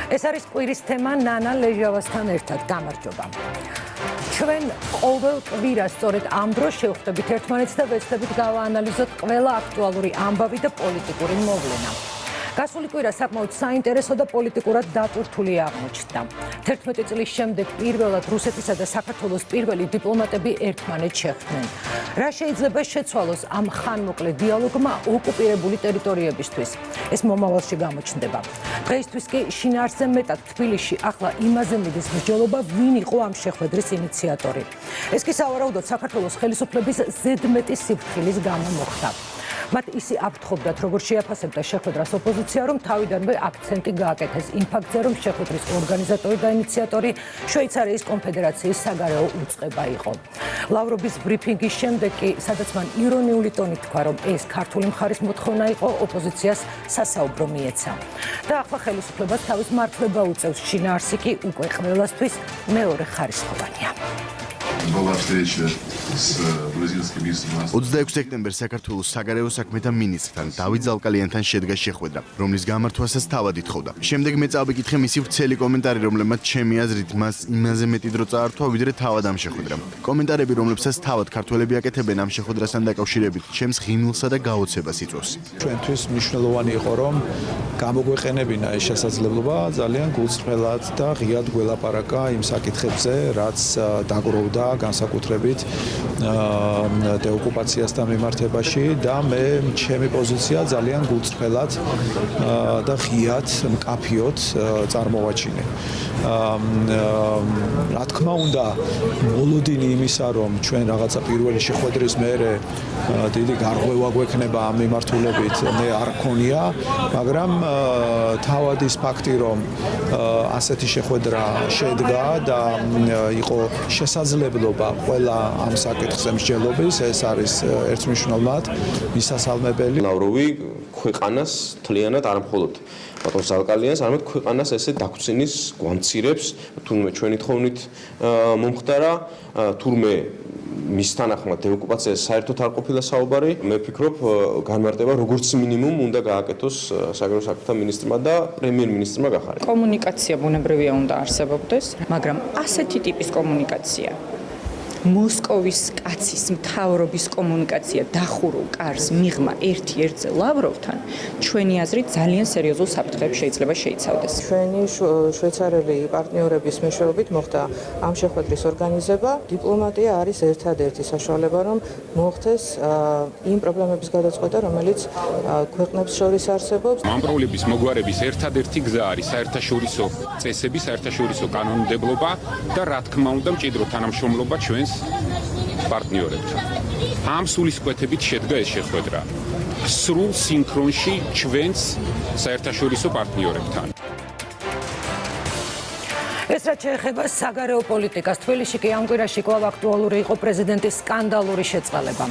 ეს არის კვირის თემა ნანა ლეჟავასთან ერთად. გამარჯობა. ჩვენ ყოველ კვირას სწორედ ამ დროს შევხვდებით ერთმანეთს და ვეცდებით გავაანალიზოთ ყველა აქტუალური ამბავი და პოლიტიკური მოვლენა. გასული კვირა საკმაოდ საინტერესო და პოლიტიკურად დატვირთული აღმოჩნდა. 11 წლის შემდეგ პირველად რუსეთისა და საქართველოს პირველი დიპლომატები ერთმანეთს შეხვდნენ. რა შეიძლება შეცვალოს ამ ხანმოკლე დიალოგმა ოკუპირებული ტერიტორიებისთვის? ეს მომავალში გამოჩნდება. დღეისთვის კი შინაარსზე მეტად თბილისში ახლა იმაზე მიდის მსჯელობა, ვინ იყო ამ შეხვედრის ინიციატორი. ეს კი სავარაუდოდ საქართველოს ხელისუფლების ზედმეტი სიფრთხილის გამო მოხდა. მათ ისი აფრთხობდათ, როგორ შეაფასებდა შეხვედრას ოპოზიცია, რომ თავიდანვე აქცენტი გააკეთეს იმ ფაქტზე, რომ შეხვედრის ორგანიზატორი და ინიციატორი შვეიცარიის კონფედერაციის საგარეო უწყება იყო. ლავროვის ბრიფინგის შემდეგ კი, სადაც მან ირონიული ტონით თქვა, რომ ეს ქართული მხარის მოთხოვნა იყო, ოპოზიციას სასაუბრო მიეცა. და ახლა ხელისუფლებას თავის მართლება უწევს, შინაარსი კი უკვე ყველასთვის მეორე ხარისხოვანია. 26 სექტემბერს საქართველოს საგარეო საქმეთა მინისტრთან დავით ზალკალიანთან შედგა შეხვედრა, რომლის გამართვასაც თავად ითხოვდა. შემდეგ მე წავიკითხე მისი ვრცელი კომენტარი, რომლებმაც ჩემი აზრით მას იმაზე მეტი დრო წაართვა, ვიდრე თავად ამ შეხვედრამ. კომენტარები, რომლებსაც თავად ქართველები აკეთებენ ამ შეხვედრასთან დაკავშირებით, ჩემს ღიმილსა და გაოცებას იწვევს. ჩვენთვის მნიშვნელოვანი იყო, რომ გამოგვეყენებინა ეს შესაძლებლობა ძალიან გულწრფელად და ღიად გველაპარაკა იმ საკითხებზე, რაც დაგროვდა განსაკუთრებით დეოკუპაციასთან მიმართებაში და მე ჩემი პოზიცია ძალიან გულწრფელად და ღიად მკაფიოდ წარმოვაჩინე. რა თქმა უნდა, მოლოდინი იმისა, რომ ჩვენ რაღაცა პირველი შეხვედრის მერე დიდი გარღვევა გვექნება ამ მიმართულებით, მე არ მქონია, მაგრამ თავად ის ფაქტი, რომ ასეთი შეხვედრა შედგა და იყო შესაძლებლობა ყველა ამ საკითხზე მსჯელობის, ეს არის ერთმნიშვნელოვნად მისასალმებელი. ლავროვი ქვეყანას თლიანად არ მხოლოდ ბატონ ზალკალიანს, არამედ ქვეყანას ესე დაგვრცენის გვამცირებს, თურმე ჩვენი თხოვნით მომხდარა, თურმე მის თანახმად დეოკუპაციას საერთოდ არ ყოფილა საუბარი. მე ვფიქრობ, განმარტება როგორც მინიმუმ უნდა გააკეთოს საგარეო საქმეთა მინისტრმა და პრემიერ-მინისტრმა გახარება. კომუნიკაცია ბუნებრივია უნდა არსებობდეს, მაგრამ ასეთი ტიპის კომუნიკაცია მოსკოვის კაცის მთავრობის კომუნიკაცია დახურულ კარს მიღმა ერთ-ერთზე ლავროვთან ჩვენი აზრით ძალიან სერიოზულ საფრთხეებს შეიძლება შეიცავდეს. ჩვენი შვეიცარიელი პარტნიორების მეშვეობით მოხდა ამ შეხვედრის ორგანიზება. დიპლომატია არის ერთადერთი საშუალება, რომ მოხდეს იმ პრობლემების გადაწყვეტა, რომელიც ქვეყნებს შორის არსებობს. ამ პრობლემების მოგვარების ერთადერთი გზა არის საერთაშორისო წესები, საერთაშორისო კანონმდებლობა და რა თქმა უნდა მჭიდრო თანამშრომლობა ჩვენს პარტნიორებთან. ამ სულისკვეთებით შედგა ეს შეხვედრა. სრულ სინქრონში ჩვენს საერთაშორისო პარტნიორებთან. ეს რაც შეეხება საგარეო პოლიტიკას, თბილისში კი ამ კვირაში კვლავ აქტუალური იყო პრეზიდენტის სკანდალური შეწყალება.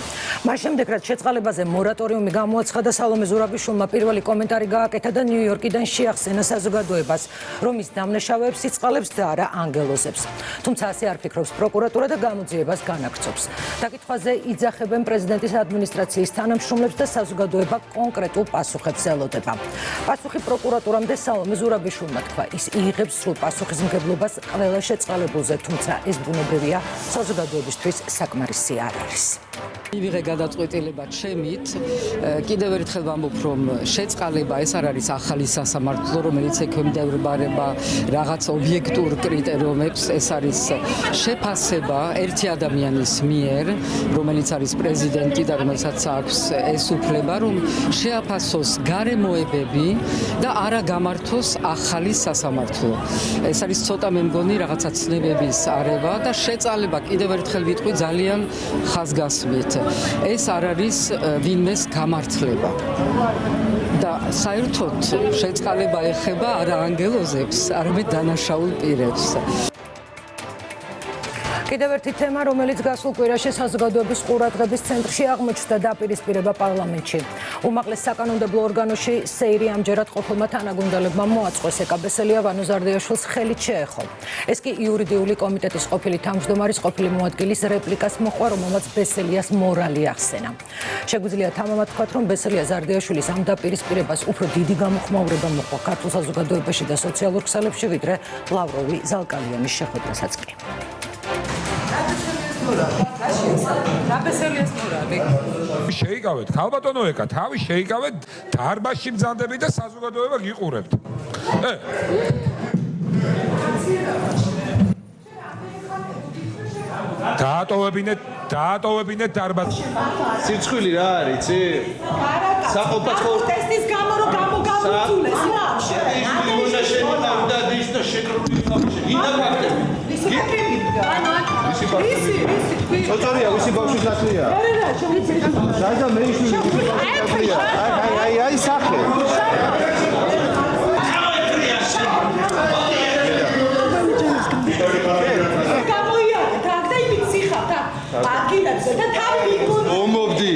მას შემდეგ, რაც შეწყალებაზე მორატორიუმი გამოაცხადა, სალომე ზურაბიშვილმა პირველი კომენტარი გააკეთა და ნიუ-იორკიდან შეახსენა საზოგადოებას, რომ ის დამნაშავეებს იწყალებს და არა ანგელოზებს. თუმცა ასე არ ფიქრობს პროკურატურა და გამოძიებას განაგრძობს. დაკითხვაზე იძახებენ პრეზიდენტის ადმინისტრაციის თანამშრომლებს და საზოგადოება კონკრეტულ პასუხებს ელოდება. პასუხი პროკურატურამდე სალომე ზურაბიშვილმა თქვა, ის იღებს სრულ პასუხისმგებლობას ყველა შეწყალებულზე, თუმცა ეს ბუნებრივია, საზოგადოებისთვის საკმარისი არ არის. მივიღე გადაწყვეტილება ჩემით, კიდევ ერთხელ ვამბობ, რომ შეწყალება ეს არ არის ახალი სასამართლო, რომელიც ექვემდებარება რაღაც ობიექტურ კრიტერიუმებს, ეს არის შეფასება ერთი ადამიანის მიერ, რომელიც არის პრეზიდენტი და რომელსაც აქვს ეს უფლება, რომ შეაფასოს გარემოებები და არა გამართოს ახალი სასამართლო. ეს არის ცოტა მე მგონი რაღაცა ცნებების არევა და შეწყალება კიდევ ერთხელ ვიტყვი ძალიან ხაზგასმით. ეს არ არის ვინმეს გამართლება. და საერთოდ შეწყალება ეხება არა ანგელოზებს, არამედ დანაშაულ პირებს. კიდევ ერთი თემა, რომელიც გასულ კვირაში საზოგადოების ყურადღების ცენტრში აღმოჩნდა დაპირისპირება პარლამენტში. უმაღლეს საკანონმდებლო ორგანოში სეირი ამჯერად ყოფილმა თანაგუნდელებმა მოაწყვეს ეკაბესელია ვანოზარდიაშვილს ხელით შეეხო. ეს კი იურიდიული კომიტეტის ყოფილი თავმჯდომარის ყოფილი მოადგილის რეპლიკას მოყვა, რომელმაც ბესელიას მორალი ახსენა. შეგვიძლია თამამად ვთქვათ, რომ ბესელია ზარდიაშვილის ამ დაპირისპირებას უფრო დიდი გამოხმაურება მოყვა ქართულ საზოგადოებაში და სოციალურ ქსელებში, ვიდრე ლავროვი ზალკალიანის შეხვედრასაც კი. შეიკავეთ, ქალბატონო ეკა, თავი შეიკავეთ, დარბაზში ბრძანდებით და საზოგადოება გიყურებთ. დაატოვებინეთ დარბაზში. სიცხვილი რა არის, იცი? საყოფაცო ტესტის გამო რომ გამოგავუძულეს რა? მონაშენი და დიშტა შეკრული ხალხი. ინდა ფაქტები. სოწორია, ვისი ბავშვის ნაცვლია? და მე იშვილი ნაცვლია. აი სახე. გამოიარე, და იმით სიხავთ, აგილაძე და თავი იქონდა. ომობდი.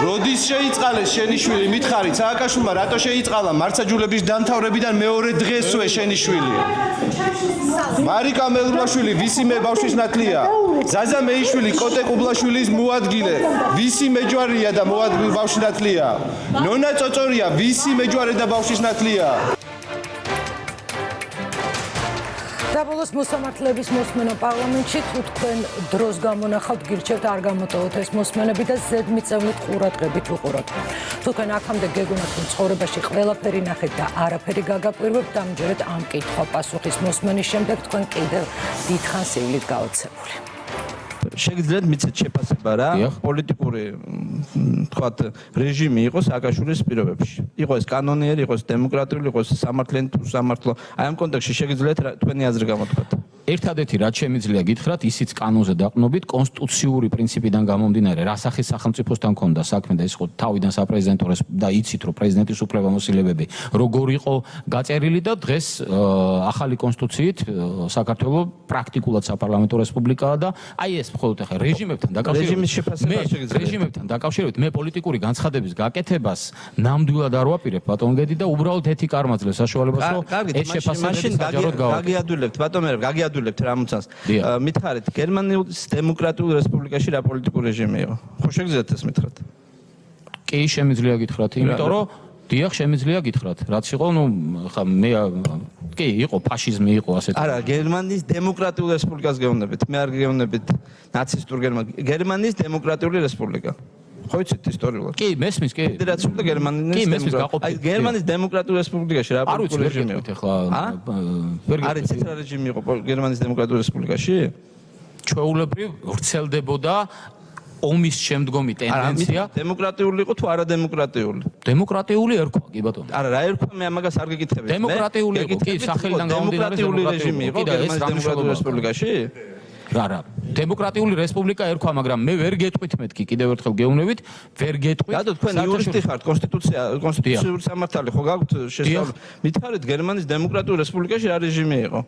როდის შეიწყალეს შენი შვილი? მითხარი, სააკაშვილმა რატო შეიწყალა მარცაჯულების დამთავრებიდან მეორე დღესვე შენი შვილი? მარიკა მელრუაშვილი ვისი მე ბავშვის ნათლია? ზაზა მეიშვილი კოტე კუბლაშვილის მოადგილე ვისი მეჯვარია და მოადგილე ბავშვის ნათლია? ნონა წოწორია ვისი მეჯვარე და ბავშვის ნათლია? საბოლოოს მოსამართლეების მოსმენა პარლამენტში, თუ თქვენ დროს გამონახავთ, გირჩევთ არ გამოტოვოთ ეს მოსმენები და ზედმიწევნით ყურადღებით უყუროთ. თუ თქვენ აქამდე გეგონათ, რომ ცხოვრებაში ყველაფერი ნახეთ და არაფერი გაგაკვირვებთ, ამჯერად ამ კითხვა პასუხის მოსმენის შემდეგ თქვენ კიდევ დიდხანს ივლით გაოცებული. შეგიძლიათ მიცეთ შეფასება რა პოლიტიკური თქვათ რეჟიმი იყოს სააკაშვილის პირობებში. იყოს კანონიერი, იყოს დემოკრატიული, იყოს სამართლიანი თუ სამართლო. აი ამ კონტექსტში შეგიძლიათ თქვენი აზრი გამოთქვათ. ერთადერთი რაც შემიძლია გითხრათ, ისიც კანონზე დაყრდნობით, კონსტიტუციური პრინციპიდან გამომდინარე, რა სახის სახელმწიფოსთან ქონდა საქმე და ის იყო თავიდან საპრეზიდენტო და იცით, რომ პრეზიდენტის უფლებამოსილებები როგორ იყო გაწერილი და დღეს ახალი კონსტიტუციით საქართველოს პრაქტიკულად საპარლამენტო რესპუბლიკაა და აი ეს მხოლოდ ახლა რეჟიმებთან დაკავშირებით მე პოლიტიკური განცხადების გაკეთებას ნამდვილად არ ვაპირებ ბატონ გედი და უბრალოდ ეთიკა არ მაძლევს საშუალებას რომ ეს შეფასებები საჯაროდ გავაკეთოთ. ბატონო გაგიადვილებთ რამოცანს. მითხარით გერმანიის დემოკრატიულ რესპუბლიკაში რა პოლიტიკური რეჟიმი იყო? ხო შეგიძლიათ ეს მითხრათ? კი შემიძლია გითხრათ, იმიტომ რომ დიახ შემიძლია გითხრათ, რაც იყო, ნუ ხა მე კი იყო ფაშიზმი იყო ასეთი. არა, გერმანიის დემოკრატიულ რესპუბლიკას გეუბნებით. მე არ გეუბნებით ნაცისტურ გერმანიის დემოკრატიული რესპუბლიკა. ხო იცით ისტორიულად? კი, მესმის, კი. ფედერაციული და გერმანიის აი გერმანიის დემოკრატიულ რესპუბლიკაში რა პოლიტიკური რეჟიმი იყო? არ იცით რა რეჟიმი იყო გერმანიის დემოკრატიულ რესპუბლიკაში? ჩვეულებრივ ვრცელდებოდა ომის შემდგომი ტენდენცია. დემოკრატიული იყო თუ არადემოკრატიული? დემოკრატიული ერქვა, კი ბატონო. არა, რა ერქვა მე ამაგას არ გეკითხებით. დემოკრატიული იყო, კი, სახელიდან გამომდინარე დემოკრატიული რეჟიმი იყო გერმანიის დემოკრატიულ რესპუბლიკაში? არა, დემოკრატიული რესპუბლიკა ერქვა, მაგრამ მე ვერ გეტყვით მეთქი, კიდევ ერთხელ გეუბნებით, ვერ გეტყვით. რატო თქვენ იურისტი ხართ, კონსტიტუციური სამართალი ხო გაქვთ შესწავლილი? მითხარით გერმანიის დემოკრატიულ რესპუბლიკაში რა რეჟიმი იყო?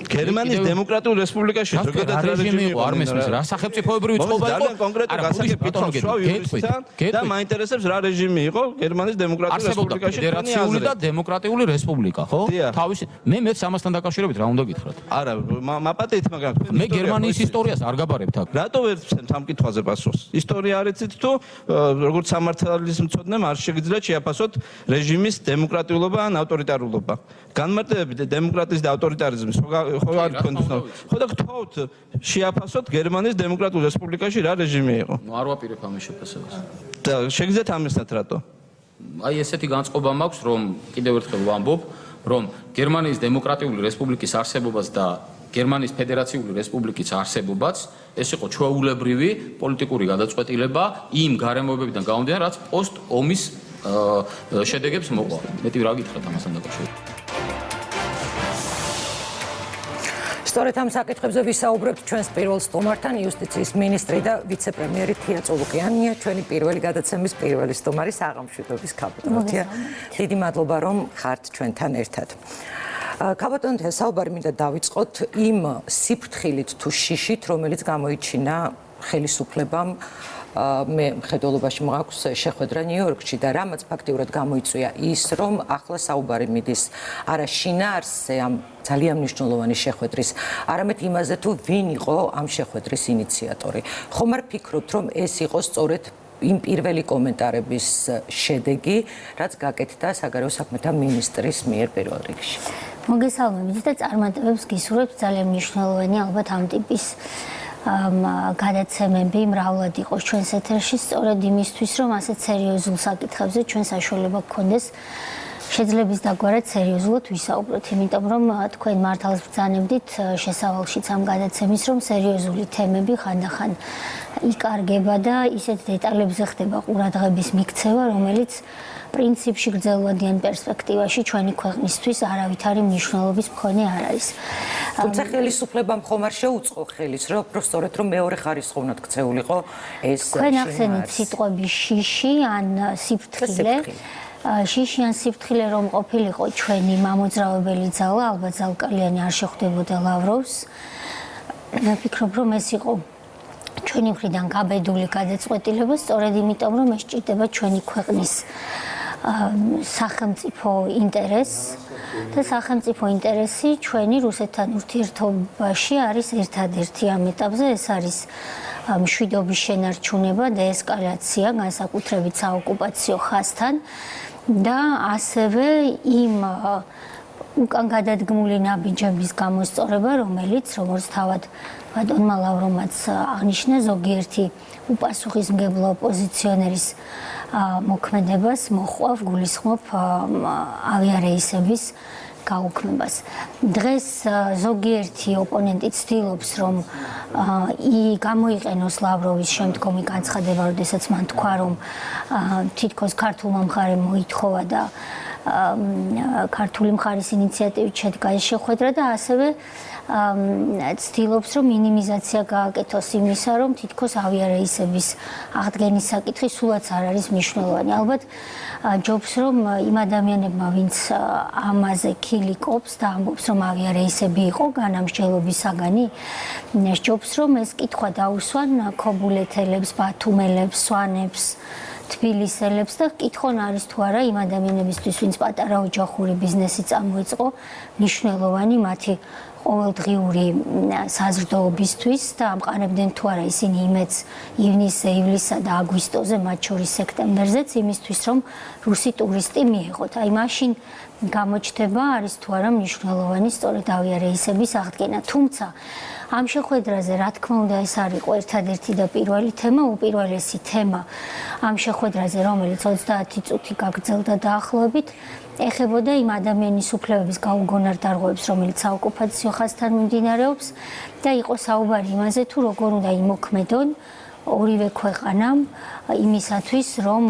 გერმანიის დემოკრატიულ რესპუბლიკაში ზოგადად რა რეჟიმი იყო? არ მესმის რა სახელმწიფოებრივი წყობა იყო? კონკრეტულ გასაგებია და მაინტერესებს რა რეჟიმი იყო გერმანიის დემოკრატიულ რესპუბლიკაში? ფედერაციული და დემოკრატიული რესპუბლიკა, ხო? თავისი მე მეც ამასთან დაკავშირებით რა უნდა გითხრათ? არა, მაპატეთ, მაგრამ მე გერმანიის ისტორიას არ გაბარებთ აქ. რატო ვერ ვცემთ ამ კითხვაზე პასუხს? ისტორია არ იცით თუ როგორც სამართლის მცოდნემ არ შეგიძლიათ შეაფასოთ რეჟიმის დემოკრატიულობა ან ავტორიტარულობა? განმარტებები დემოკრატიის და ავტორიტარიზმის ხო არ თქვენ ხო და გთხოვთ შეაფასოთ გერმანიის დემოკრატიულ რესპუბლიკაში რა რეჟიმი იყო? ნუ არ ვაპირებ ამის შეფასებას. და შეგიძლიათ ამისთან რატო? აი ესეთი განწყობა მაქვს, რომ კიდევ ერთხელ ვამბობ, რომ გერმანიის დემოკრატიული რესპუბლიკის არსებობას და გერმანიის ფედერაციული რესპუბლიკის არსებობაც ეს იყო ჩვეულებრივი პოლიტიკური გადაწყვეტილება იმ გარემოებებიდან გამომდინარე, რაც პოსტ ომის შედეგებს მოყვა. მეტი რა გითხრათ ამასთან დაკავშირებით? სწორედ ამ საკითხებზე ვისაუბრებთ ჩვენს პირველ სტუმართან, იუსტიციის მინისტრი და ვიცე-პრემიერი თია წულუკიანია, ჩვენი პირველი გადაცემის პირველი სტუმარი საღამოშვიდობის კაპიტანი. დიდი მადლობა რომ ხართ ჩვენთან ერთად. ქაბატონთან საუბარი მინდა დავიწყოთ იმ სიფრთხილით თუ შიშით, რომელიც გამოიჩინა ხელისუფლებამ მე მხედველობაში მაქვს შეხვედრა ნიუ-იორკში და რამაც ფაქტიურად გამოიწვია ის, რომ ახლა საუბარი მიდის არა შინაარსზე ამ ძალიან მნიშვნელოვანი შეხვედრის, არამედ იმაზე თუ ვინ იყო ამ შეხვედრის ინიციატორი. ხომ არ ფიქრობთ, რომ ეს იყო სწორედ იმ პირველი კომენტარების შედეგი, რაც გაკეთდა საგარეო საქმეთა მინისტრის მიერ პირველ რიგში? მოგესალმებით და წარმატებებს გისურვებთ ძალიან მნიშვნელოვანი ალბათ ამ ტიპის გადაცემები მრავლად იყოს ჩვენს ეთერში სწორედ იმისთვის, რომ ასეთ სერიოზულ საკითხებზე ჩვენ საშუალება გქონდეს შეძლების დაგვარად სერიოზულად ვისაუბროთ, იმიტომ რომ თქვენ მართალს ბრძანებდით შესავალშიც ამ გადაცემის, რომ სერიოზული თემები ხანდახან იკარგება და ისეთ დეტალებზე ხდება ყურადღების მიქცევა, რომელიც პრინციპში გრძელვადიან პერსპექტივაში ჩვენი ქვეყნისთვის არავითარი მნიშვნელობის მქონე არ არის. თუმცა ხელისუფლებამ ხომ არ შეუწყო ხელის, რომ სწორედ რომ მეორე ხარისხოვნად ქცეულიყო ეს თქვენ ახსენეთ სიტყვები შიში ან სიფრთხილე. შიში ან სიფრთხილე რომ ყოფილიყო ჩვენი მამოძრავებელი ძალა, ალბათ ზალკალიანი არ შეხვდებოდა ლავროვს. მე ვფიქრობ, რომ ეს იყო ჩვენი მხრიდან გაბედული გადაწყვეტილება, სწორედ იმიტომ, რომ ეს ჭირდება ჩვენი ქვეყნის სახელმწიფო ინტერესს და სახელმწიფო ინტერესი ჩვენი რუსეთთან ურთიერთობაში არის ერთადერთი ამ ეტაპზე, ეს არის მშვიდობის შენარჩუნება, დეესკალაცია, განსაკუთრებით საოკუპაციო ხაზთან და ასევე იმ უკან გადადგმული ნაბიჯების გამოსწორება, რომელიც, როგორც თავად ბატონმა ლავრომაც აღნიშნა, ზოგიერთი უპასუხისმგებლო ოპოზიციონერის მოქმედებას მოჰყავ, გულისხმობ ავიარეისების გაუქმებას. დღეს ზოგიერთი ოპონენტი ცდილობს, რომ გამოიყენოს ლავროვის შემდგომი განცხადება, როდესაც მან თქვა, რომ თითქოს ქართულმა მხარემ მოითხოვა და ქართული მხარის ინიციატივით შედგა ეს შეხვედრა და ასევე ცდილობს, რომ მინიმიზაცია გააკეთოს იმისა, რომ თითქოს ავიარეისების აღდგენის საკითხი სულაც არ არის მნიშვნელოვანი. ალბათ ჯობს, რომ იმ ადამიანებმა, ვინც ამაზე ქილი ყოფს და ამბობს, რომ ავიარეისები იყო განამსჯელობის საგანი, ჯობს, რომ ეს კითხვა დაუსვან ქობულეთელებს, ბათუმელებს, სვანებს, თბილისელებს და კითხონ არის თუ არა იმ ადამიანებისთვის, ვინც პატარა ოჯახური ბიზნესი წამოიწყო, მნიშვნელოვანი მათი ყოველდღიური საზრდოობისთვის და ამყარებდნენ თუ არა ისინი იმედს ივნისზე, ივლისსა და აგვისტოზე, მათ შორის სექტემბერზეც, იმისთვის, რომ რუსი ტურისტი მიეღოთ. აი მაშინ გამოჩნდება არის თუ არა მნიშვნელოვანი სწორედ ავიარეისების აღდგენა. თუმცა ამ შეხვედრაზე, რა თქმა უნდა, ეს არ იყო ერთადერთი და პირველი თემა, უპირველესი თემა ამ შეხვედრაზე, რომელიც 30 წუთი გაგრძელდა დაახლოებით, ეხებოდა იმ ადამიანის უფლებების გაუგონარ დარღვევებს, რომელიც საოკუპაციო ხაზთან მიმდინარეობს და იყო საუბარი იმაზე, თუ როგორ უნდა იმოქმედონ ორივე ქვეყანამ იმისათვის, რომ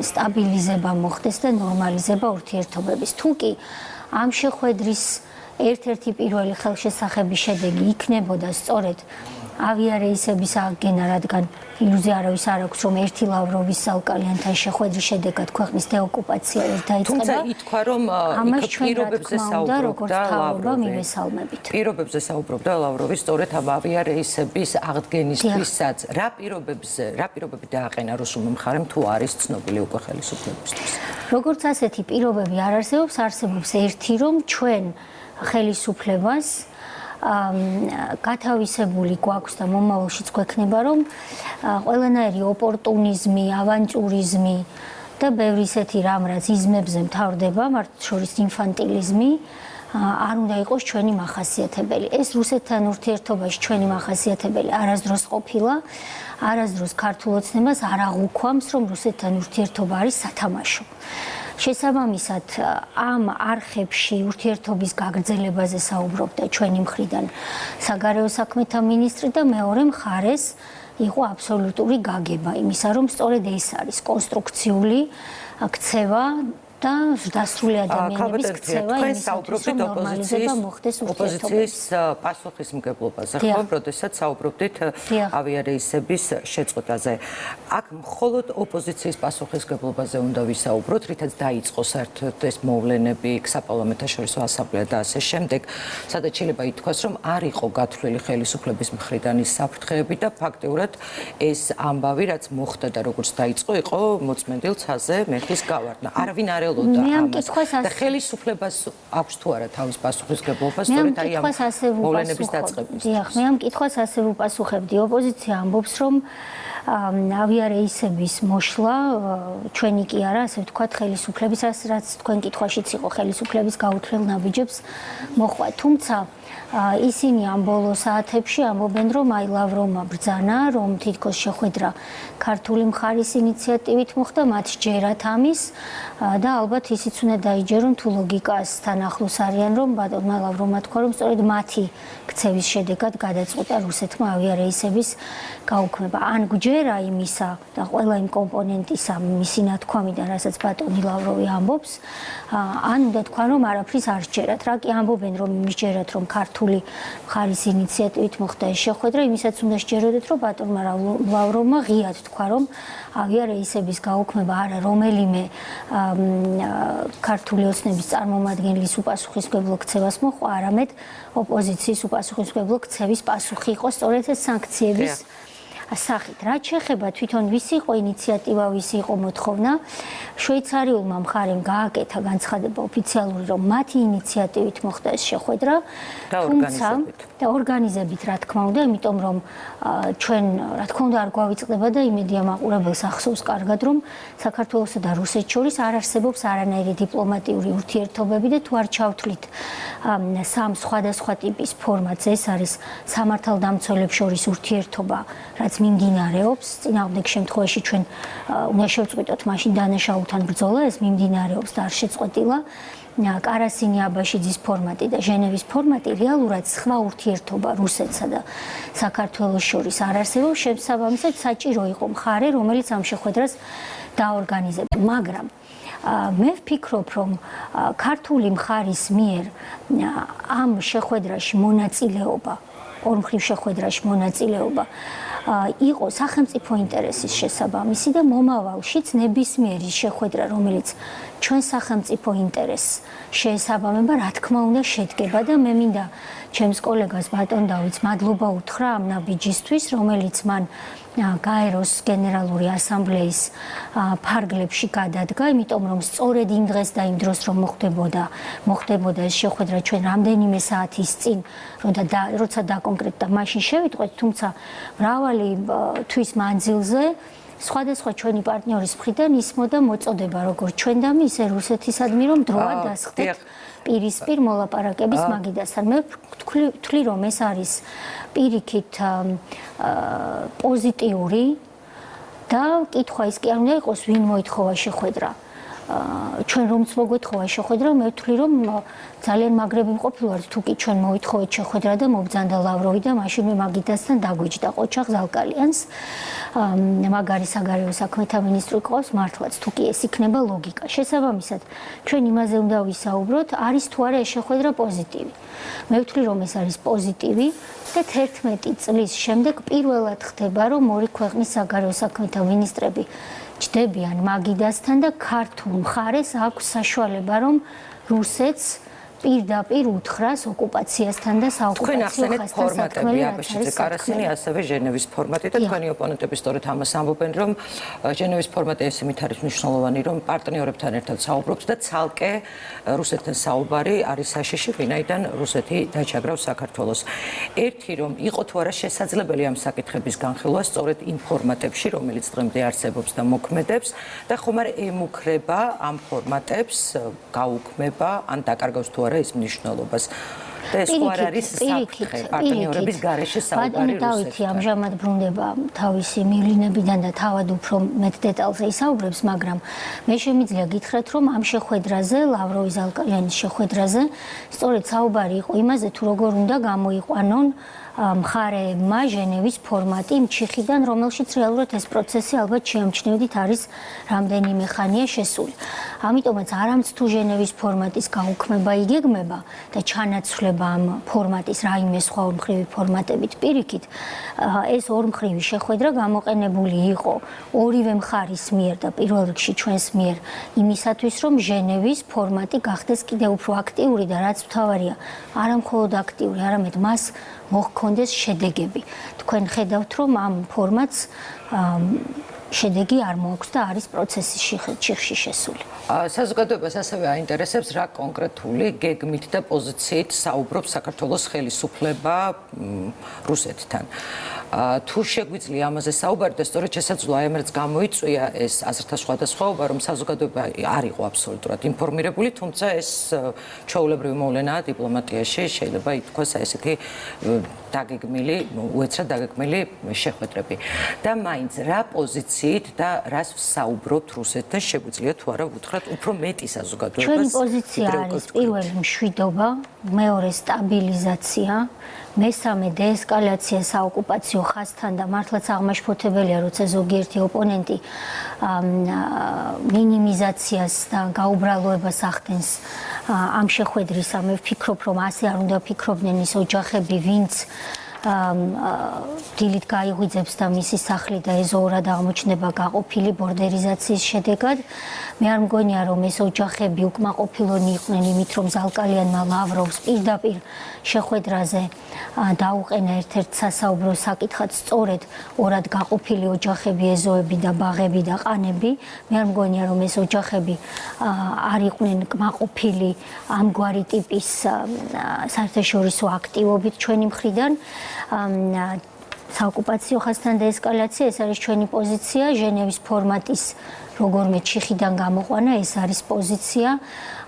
სტაბილიზება მოხდეს და ნორმალიზება ურთიერთობების. თუ კი ამ შეხვედრის ერთ-ერთი პირველი ხელშესახების შედეგი იქნებოდა სწორედ ავიარეისების აღდგენა, რადგან ილუზია არავის არ აქვს, რომ ერთი ლავროვის ზალკალიანთან შეხვედრის შედეგად ქვეყნის დეოკუპაცია ვერ დაიწყება. თუმცა ითქვა, რომ პირობებზე საუბრობდა ლავროვი. პირობებზე საუბრობდა ლავროვი სწორედ ავიარეისების აღდგენისთვისაც. რა პირობები დააყენა რუსულმა მხარემ, თუ არის ცნობილი უკვე ხელისუფლებისთვის? როგორც ასეთი პირობები არ არსებობს, არსებობს ერთი, რომ ჩვენ ხელისუფლებას გათავისებული გვაქვს და მომავალშიც გვექნება, რომ ყველანაირი ოპორტუნიზმი, ავანტურიზმი და ბევრი ისეთი რამ, რაც იზმებზე მთავრდება, მათ შორის ინფანტილიზმი არ უნდა იყოს ჩვენი მახასიათებელი. ეს რუსეთთან ურთიერთობაში ჩვენი მახასიათებელი არასდროს ყოფილა, არასდროს ქართულ ოცნებას არ აღუქვამს, რომ რუსეთთან ურთიერთობა არის სათამაშო. შესაბამისად, ამ არხებში ურთიერთობის გაგრძელებაზე საუბრობდა ჩვენი მხრიდან საგარეო საქმეთა მინისტრი და მეორე მხარეს იყო აბსოლუტური გაგება იმისა, რომ სწორედ ეს არის კონსტრუქციული ქცევა და დასრული ადამიანების ქცევა იმისათვის, რომ ნორმალიზება მოხდეს ოპოზიციის პასუხისმგებლობაზე, ხო, როდესაც საუბრობდით ავიარეისების შეწყვეტაზე. აქ მხოლოდ ოპოზიციის პასუხისმგებლობაზე უნდა ვისაუბროთ, რითაც დაიწყო საერთოდ ეს მოვლენები, საპარლამენტაშორისო ასამბლეა და ასე შემდეგ, სადაც შეიძლება ითქვას, რომ არ იყო გათვლილი ხელისუფლების მხრიდან ის საფრთხეები და ფაქტიურად ეს ამბავი, რაც მოხდა და როგორც დაიწყო, იყო მოწმენდილ ცაზე მეხის გავარდნა. არავინ არ ელოდა ამას. და ხელისუფლებას აქვს თუ არა თავის პასუხისმგებლობა სწორედ აი ამ მოვლენების დაწყებისთვის. დიახ, მე ამ კითხვას ასე ვუპასუხებდი. ოპოზიცია ამბობს, რომ ავიარეისების მოშლა ჩვენი კი არა, ასე ვთქვათ, ხელისუფლების, რაც თქვენ კითხვაშიც იყო, ხელისუფლების გაუთვლილ ნაბიჯებს მოხვა. თუმცა ისინი ამ ბოლო საათებში ამბობენ, რომ აი ლავროვმა ბრძანა, რომ თითქოს შეხვედრა ქართული მხარის ინიციატივით მოხდა, მათ ჯერათ ამის და ალბათ ისიც უნდა დაიჯერონ თუ ლოგიკასთან ახლოს არიან, რომ ბატონმა ლავროვმა თქვა, რომ სწორედ მათი ქცევის შედეგად გადაწყვეტა რუსეთმა ავიარეისების გაუქმება. ან გვჯერა იმისა და ყველა იმ კომპონენტისა მისი ნათქვამიდან, რასაც ბატონი ლავროვი ამბობს, ან უნდა თქვა, რომ არაფრის არ სჯერათ. რა კი ამბობენ, რომ იმის ჯერათ, რომ ქართული მხარის ინიციატივით მოხდა ეს შეხვედრა, იმისაც უნდა სჯეროდეთ, რომ ბატონმა ლავროვმა ღიად თქვა, რომ ავიარეისების გაუქმება არა რომელიმე ქართული ოცნების წარმომადგენლის უპასუხისმგებლო ქცევას მოყვა, არამედ ოპოზიციის უპასუხისმგებლო ქცევის პასუხი იყო სწორედ ეს სანქციების სახით. რაც შეეხება თვითონ ვისი იყო ინიციატივა, ვისი იყო მოთხოვნა, შვეიცარიულმა მხარემ გააკეთა განცხადება ოფიციალური, რომ მათი ინიციატივით მოხდა ეს შეხვედრა, თუმცა და ორგანიზებით, რა თქმა უნდა, იმიტომ რომ ჩვენ, რა თქმა უნდა, არ გვავიწყდება და იმედია მაყურებელს ახსოვს კარგად, რომ საქართველოსა და რუსეთს შორის არ არსებობს არანაირი დიპლომატიური ურთიერთობები და თუ არ ჩავთვლით სამ სხვადასხვა ტიპის ფორმატს, ეს არის სამართალდამცველებს შორის ურთიერთობა, რაც მიმდინარეობს, წინააღმდეგ შემთხვევაში ჩვენ უნდა შევწყვიტოთ მაშინ დანაშაულთან ბრძოლა, ეს მიმდინარეობს და არ შეწყვეტილა. კარასინი-აბაშიძის ფორმატი და ჟენევის ფორმატი რეალურად სხვა ურთიერთობა რუსეთსა და საქართველოს შორის არ არსებობს, შესაბამისად საჭირო იყო მხარე, რომელიც ამ შეხვედრას დაორგანიზებდა. მაგრამ მე ვფიქრობ, რომ ქართული მხარის მიერ ამ შეხვედრაში მონაწილეობა, ორმხრივ შეხვედრაში მონაწილეობა იყო სახელმწიფო ინტერესის შესაბამისი და მომავალშიც ნებისმიერი შეხვედრა, რომელიც ჩვენ სახელმწიფო ინტერესს შეესაბამება, რა თქმა უნდა, შედგება და მე მინდა ჩემს კოლეგას ბატონ დავით მადლობა უთხრა ამ ნაბიჯისთვის, რომელიც მან გაეროს გენერალური ასამბლეის ფარგლებში გადადგა, იმიტომ რომ სწორედ იმ დღეს და იმ დროს რომ მოხდებოდა ეს შეხვედრა ჩვენ რამდენიმე საათის წინ, როცა დაკონკრეტდა, მაშინ შევიტყვეთ, თუმცა მრავალი თვის მანძილზე სხვადასხვა ჩვენი პარტნიორის მხრიდან ისმოდა მოწოდება, როგორც ჩვენდამი, ისე რუსეთისადმი, რომ დროა დასხდეთ პირისპირ მოლაპარაკების მაგიდასთან. მე ვთვლი, რომ ეს არის პირიქით პოზიტიური და კითხვა ის კი არ უნდა იყოს, ვინ მოითხოვა შეხვედრა. ჩვენ რომც მოგვეთხოვა შეხვედრა, მე ვთვლი, რომ ძალიან მაგრები მყოფილვართ, თუ კი ჩვენ მოვითხოვეთ შეხვედრა და მობრძანდა ლავროვი და მაშინვე მაგიდასთან დაგვიჯდა ყოჩა ზალკალიანს. მაგარი საგარეო საქმეთა მინისტრი ყავს მართლაც, თუ კი ეს იქნება ლოგიკა. შესაბამისად, ჩვენ იმაზე უნდა ვისაუბროთ, არის თუ არა ეს შეხვედრა პოზიტივი. მე ვთვლი, რომ ეს არის პოზიტივი და 11 წლის შემდეგ პირველად ხდება, რომ ორი ქვეყნის საგარეო საქმეთა მინისტრები ჯდებიან მაგიდასთან და ქართულ მხარეს აქვს საშუალება, რომ რუსეთს პირდაპირ უთხრას ოკუპაციასთან და საოკუპაციო ხასთან საქმეში, რაც არის კარასინი, ასევე ჟენევის ფორმატი და თქვენი ოპონენტები სწორედ ამას ამბობენ, რომ ჟენევის ფორმატი ესმით არის მნიშვნელოვანი, რომ პარტნიორებთან ერთად საუბრობს და ცალკე რუსეთთან საუბარი არის საშიში, ვინაიდან რუსეთი დაჩაგრავს საქართველოს. ერთი რომ იყო თუ არა შესაძლებელი ამ საკითხების განხილვა სწორედ იმ ფორმატებში, რომელიც დღემდე არსებობს და მოქმედებს და ხომ არ ემუქრება ამ ფორმატებს გაუქმება ან დაკარგავს თუ ის მნიშვნელობას და ეს არ არის საფრთხე პარტნიორების გარეშე საუბარი რუსეთთან. დავითი ამჟამად ბრუნდება თავისი მივლინებიდან და თავად უფრო მეტ დეტალზე ისაუბრებს, მაგრამ მე შემიძლია გითხრათ, რომ ამ შეხვედრაზე, ლავროვის ზალკალიანის შეხვედრაზე, სწორედ საუბარი იყო იმაზე, თუ როგორ უნდა გამოიყვანონ მხარეებმა ჟენევის ფორმატი მჩიხიდან, რომელშიც რეალურად ეს პროცესი ალბათ შეამჩნევდით არის რამდენიმე ხანია შესული. ამიტომაც არამც თუ ჟენევის ფორმატის გაუქმება იგეგმება და ჩანაცვლება ამ ფორმატის რაიმე სხვა ორმხრივი ფორმატებით პირიქით, ეს ორმხრივი შეხვედრა გამოყენებული იყო ორივე მხარის მიერ და პირველ რიგში ჩვენს მიერ იმისათვის, რომ ჟენევის ფორმატი გახდეს კიდევ უფრო აქტიური და რაც მთავარია, არა მხოლოდ აქტიური, არამედ მას მოჰქონდეს შედეგები. თქვენ ხედავთ, რომ ამ ფორმატს შედეგი არ მოაქვს და არის პროცესის ჩიხში შესული. საზოგადოებას ასევე აინტერესებს, რა კონკრეტული გეგმით და პოზიციით საუბრობს საქართველოს ხელისუფლება რუსეთთან. თუ შეგვიძლია ამაზე საუბარი და სწორედ შესაძლოა ამერც გამოიწვია ეს აზრთა სხვადასხვაობა, რომ საზოგადოება არ იყო აბსოლუტურად ინფორმირებული, თუმცა ეს ჩვეულებრივი მოვლენაა დიპლომატიაში, შეიძლება ითქვას ესეთი დაგეგმილი, უეცრად დაგეგმილი შეხვედრები. და მაინც რა პოზიციით და რას საუბრობთ რუსეთთან, შეგვიძლია თუ არა უთხრათ უფრო მეტი საზოგადოებას. ჩვენი პოზიცია არის პირველი მშვიდობა, მეორე სტაბილიზაცია, მესამე დეესკალაცია საოკუპაციო ხაზთან და მართლაც აღმაშფოთებელია, როცა ზოგიერთი ოპონენტი მინიმიზაციას და გაუბრალოებას ახდენს ამ შეხვედრის. მე ვფიქრობ, რომ ასე არ უნდა ფიქრობდნენ ის ოჯახები, ვინც დილით გაიღვიძებს და მისი სახლი და ეზოურად აღმოჩნდება გაყოფილი ბორდერიზაციის შედეგად. მე არ მგონია, რომ ეს ოჯახები უკმაყოფილონი იყვნენ იმით, რომ ზალკალიანმა ლავროვს პირდაპირ შეხვედრაზე დაუყენა ერთ-ერთ სასაუბრო საკითხად სწორედ ორად გაყოფილი ოჯახები, ეზოები და ბაღები და ყანები. მე არ მგონია, რომ ეს ოჯახები არ იყვნენ კმაყოფილი ამგვარი ტიპის საერთაშორისო აქტივობით ჩვენი მხრიდან. საოკუპაციო ხაზთან დეესკალაცია, ეს არის ჩვენი პოზიცია, ჟენევის ფორმატის როგორმე ჩიხიდან გამოყვანა, ეს არის პოზიცია,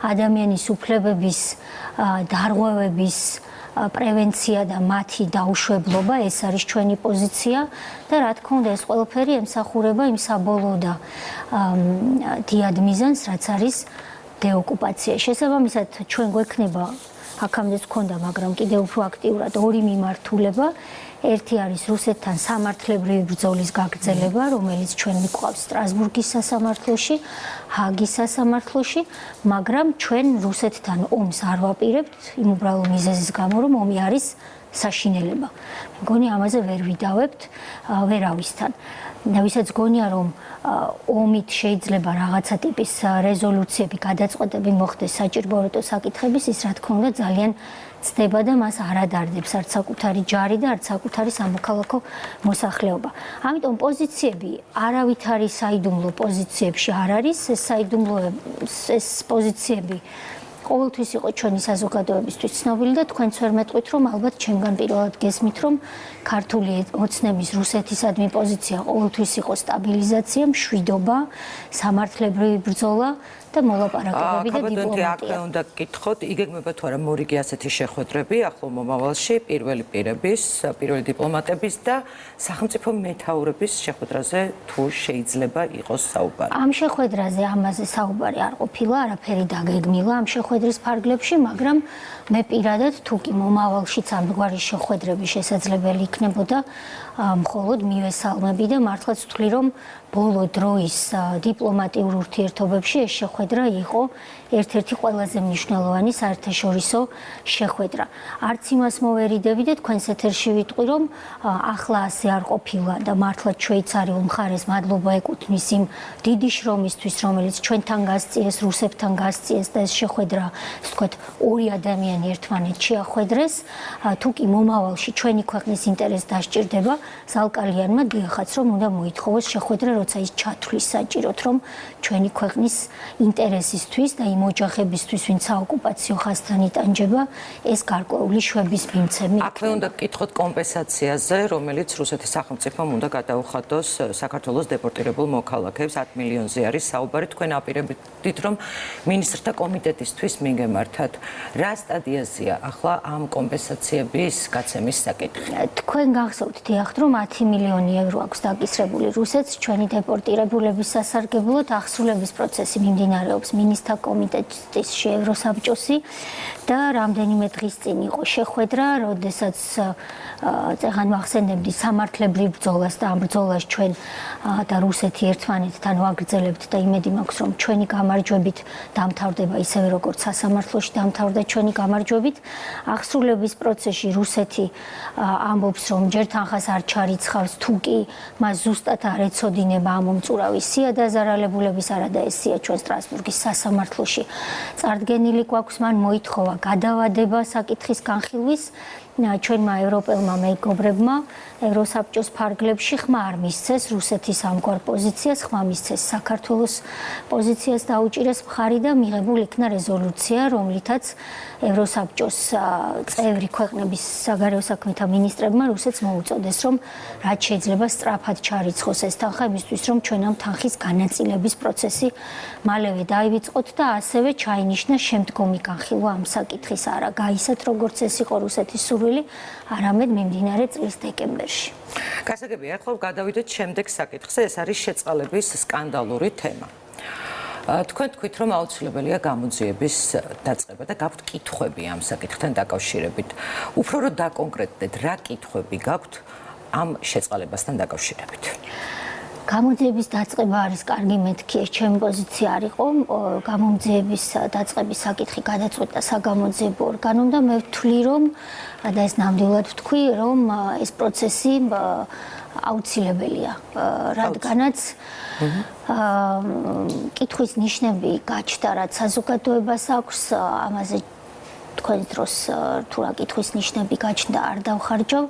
ადამიანის უფლებების დარღვევების პრევენცია და მათი დაუშვებლობა, ეს არის ჩვენი პოზიცია და რა თქმა უნდა ეს ყველაფერი ემსახურება იმ საბოლოო და დიად მიზანს, რაც არის დეოკუპაცია. შესაბამისად ჩვენ გვექნება აქამდეც ქონდა, მაგრამ კიდევ უფრო აქტიურად ორი მიმართულება. ერთი არის რუსეთთან სამართლებრივი ბრძოლის გაგრძელება, რომელიც ჩვენ მიყვავს სტრასბურგის სასამართლოში, ჰააგის სასამართლოში, მაგრამ ჩვენ რუსეთთან ომს არ ვაპირებთ იმ უბრალო მიზეზის გამო, რომ ომი არის საშინელება. მგონი ამაზე ვერ ვიდავებთ ვერავისთან. ვისაც გონია, რომ ომით შეიძლება რაღაცა ტიპის რეზოლუციები, გადაწყვეტები მოხდეს საჭიროებო საკითხების, ის რა თქმა უნდა ძალიან ცდება და მას არ ადარდებს არც საკუთარი ჯარი და არც საკუთარი სამოქალაქო მოსახლეობა. ამიტომ პოზიციები არავითარი საიდუმლო პოზიციებში არ არის, ეს პოზიციები ყოველთვის იყო ჩვენი საზოგადოებისთვის ცნობილი და თქვენც ვერ მეტყვით, რომ ალბათ ჩემგან პირველად გესმით, რომ ქართული ოცნების რუსეთისადმი პოზიცია ყოველთვის იყო სტაბილიზაცია, მშვიდობა, სამართლებრივი ბრძოლა და მოლაპარაკებები და დიპლომატია. აქვე უნდა გკითხოთ, იგეგმება თუ არა მორიგი ასეთი შეხვედრები ახლო მომავალში, პირველი პირების, პირველი დიპლომატების და სახელმწიფო მეთაურების შეხვედრაზე თუ შეიძლება იყოს საუბარი. ამ შეხვედრაზე ამაზე საუბარი არ ყოფილა, არაფერი დაგეგმილა ამ შეხვედრის ფარგლებში, მაგრამ მე პირადად თუ კი მომავალშიც ამგვარი შეხვედრები შესაძლებელი იქნებოდა, მხოლოდ მივესალმები და მართლაც ვთვლი, რომ ბოლო დროის დიპლომატიურ ურთიერთობებში ეს შეხვედრა იყო ერთ-ერთი ყველაზე მნიშვნელოვანი საერთაშორისო შეხვედრა. არც იმას მოვერიდები და თქვენს ეთერში ვიტყვი, რომ ახლა ასე არ ყოფილა და მართლაც შვეიცარიულ მხარეს მადლობა ეკუთვნის იმ დიდი შრომისთვის, რომელიც ჩვენთან გასწიეს, რუსებთან გასწიეს და ეს შეხვედრა, ასე ვთქვათ, ორი ადამიანი ერთმანეთში ახვედრეს. თუ კი მომავალში ჩვენი ქვეყნის ინტერესს დასჭირდება, ზალკალიანმა დიახაც რომ უნდა მოითხოვოს შეხვედრა, როცა ის ჩათვლის საჭიროდ, რომ ჩვენი ქვეყნის ინტერესისთვის და იმ ოჯახებისთვის, ვინც საოკუპაციო ხაზთან იტანჯება, ეს გარკვეული შვების მიმცემი. აქვე უნდა გკითხოთ კომპენსაციაზე, რომელიც რუსეთის სახელმწიფომ უნდა გადაუხადოს საქართველოს დეპორტირებულ მოქალაქეებს 10 მილიონზე არის საუბარი. თქვენ აპირებდით, რომ მინისტრთა კომიტეტისთვის მიგემართათ. რა სტადიაზეა ახლა ამ კომპენსაციების გაცემის საკითხი? თქვენ გახსოვთ, დიახ, რომ 10 მილიონი ევრო აქვს დაკისრებული რუსეთს ჩვენი დეპორტირებულების სასარგებლოდ აღსრულების პროცესი მიმდინარეობს მინისტრთა კომიტეტში ევროსაბჭოსი და რამდენიმე დღის წინ იყო შეხვედრა, როდესაც წეგან ვახსენებდი სამართლებრივ ბრძოლას და ამ ბრძოლას ჩვენ და რუსეთი ერთმანეთთან ვაგრძელებთ და იმედი მაქვს რომ ჩვენი გამარჯვებით დამთავრდება ისევე როგორც სასამართლოში დამთავრდა ჩვენი გამარჯვებით. აღსრულების პროცესში რუსეთი ამბობს რომ ჯერ თანხას არ ჩარიცხავს თუ კი მას ზუსტად არ ეცოდინება ამ მომწურავი სია დაზარალებულების არადა ეს სია ჩვენ სტრასბურგის სასამართლოში წარდგენილი გვაქვს მან მოითხოვა გადავადება საკითხის განხილვის ჩვენმა ევროპელმა მეგობრებმა ევროსაბჭოს ფარგლებში ხმა არ მისცეს რუსეთის ამგვარ პოზიციას, ხმა მისცეს საქართველოს პოზიციას დაუჭირეს მხარი და მიღებულ იქნა რეზოლუცია, რომლითაც ევროსაბჭოს წევრი ქვეყნების საგარეო საქმეთა მინისტრებმა რუსეთს მოუწოდეს, რომ რაც შეიძლება სწრაფად ჩარიცხოს ეს თანხა იმისთვის, რომ ჩვენ ამ თანხის განაწილების პროცესი მალევე დაივიწყოთ და ასევე ჩაინიშნა შემდგომი განხილვა ამ საკითხის არა გაისად, როგორც ეს იყო რუსეთის სურვილი, არამედ მიმდინარე წლის დეკემბერში. გასაგებია, ახლა გადავიდეთ შემდეგ საკითხზე, ეს არის შეწყალების სკანდალური თემა. თქვენ თქვით, რომ აუცილებელია გამოძიების დაწყება და გაქვთ კითხვები ამ საკითხთან დაკავშირებით. უფრო რომ დაკონკრეტდეთ, რა კითხვები გაქვთ ამ შეწყალებასთან დაკავშირებით? გამოძიების დაწყება არის კარგი მეთქი, ეს ჩემი პოზიცია არ იყო. გამოძიების დაწყების საკითხი გადაწყვეტა საგამოძიებო ორგანომ და მე ვთვლი, რომ და ეს ნამდვილად ვთქვი, რომ ეს პროცესი აუცილებელია, რადგანაც კითხვის ნიშნები გაჩნდა, რაც საზოგადოებას აქვს, ამაზე თქვენ დროს თუ რა კითხვის ნიშნები გაჩნდა არ დავხარჯავ,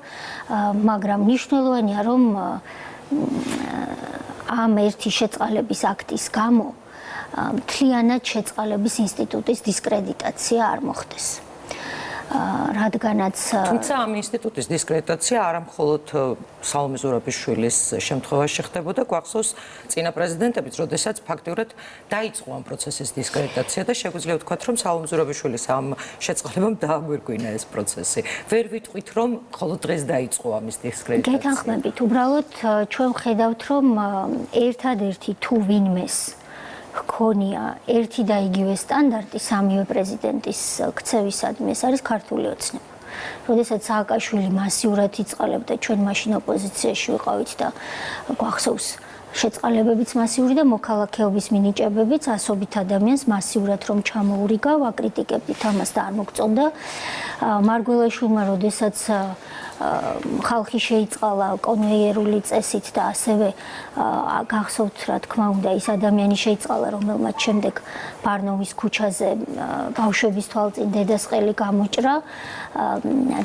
მაგრამ მნიშვნელოვანია, რომ ამ ერთი შეწყალების აქტის გამო მთლიანად შეწყალების ინსტიტუტის დისკრედიტაცია არ მოხდეს. რადგანაც თუმცა ამ ინსტიტუტის დისკრედიტაცია არა მხოლოდ სალომე ზურაბიშვილის შემთხვევაში ხდებოდა, გვახსოვს წინა პრეზიდენტებიც, როდესაც ფაქტიურად დაიწყო ამ პროცესის დისკრედიტაცია და შეგვიძლია ვთქვათ, რომ სალომე ზურაბიშვილის ამ შეწყალებამ დააგვირგვინა ეს პროცესი. ვერ ვიტყვით, რომ მხოლოდ დღეს დაიწყო ამის დისკრედიტაცია. გეთანხმებით, უბრალოდ ჩვენ ვხედავთ, რომ ერთადერთი თუ ვინმეს ჰქონია ერთი და იგივე სტანდარტი სამივე პრეზიდენტის ქცევისადმი, ეს არის ქართული ოცნება. როდესაც სააკაშვილი მასიურად იწყალებდა, ჩვენ მაშინ ოპოზიციაში ვიყავით და გვახსოვს შეწყალებებიც მასიური და მოქალაქეობის მინიჭებებიც ასობით ადამიანს მასიურად რომ ჩამოურიგა, ვაკრიტიკებდით ამას და არ მოგწონდა. მარგველაშვილმა, როდესაც ხალხი შეიწყალა კონვეიერული წესით და ასევე გახსოვთ, რა თქმა უნდა, ის ადამიანი შეიწყალა, რომელმაც შემდეგ ბარნოვის ქუჩაზე ბავშვების თვალწინ დედასყელი გამოჭრა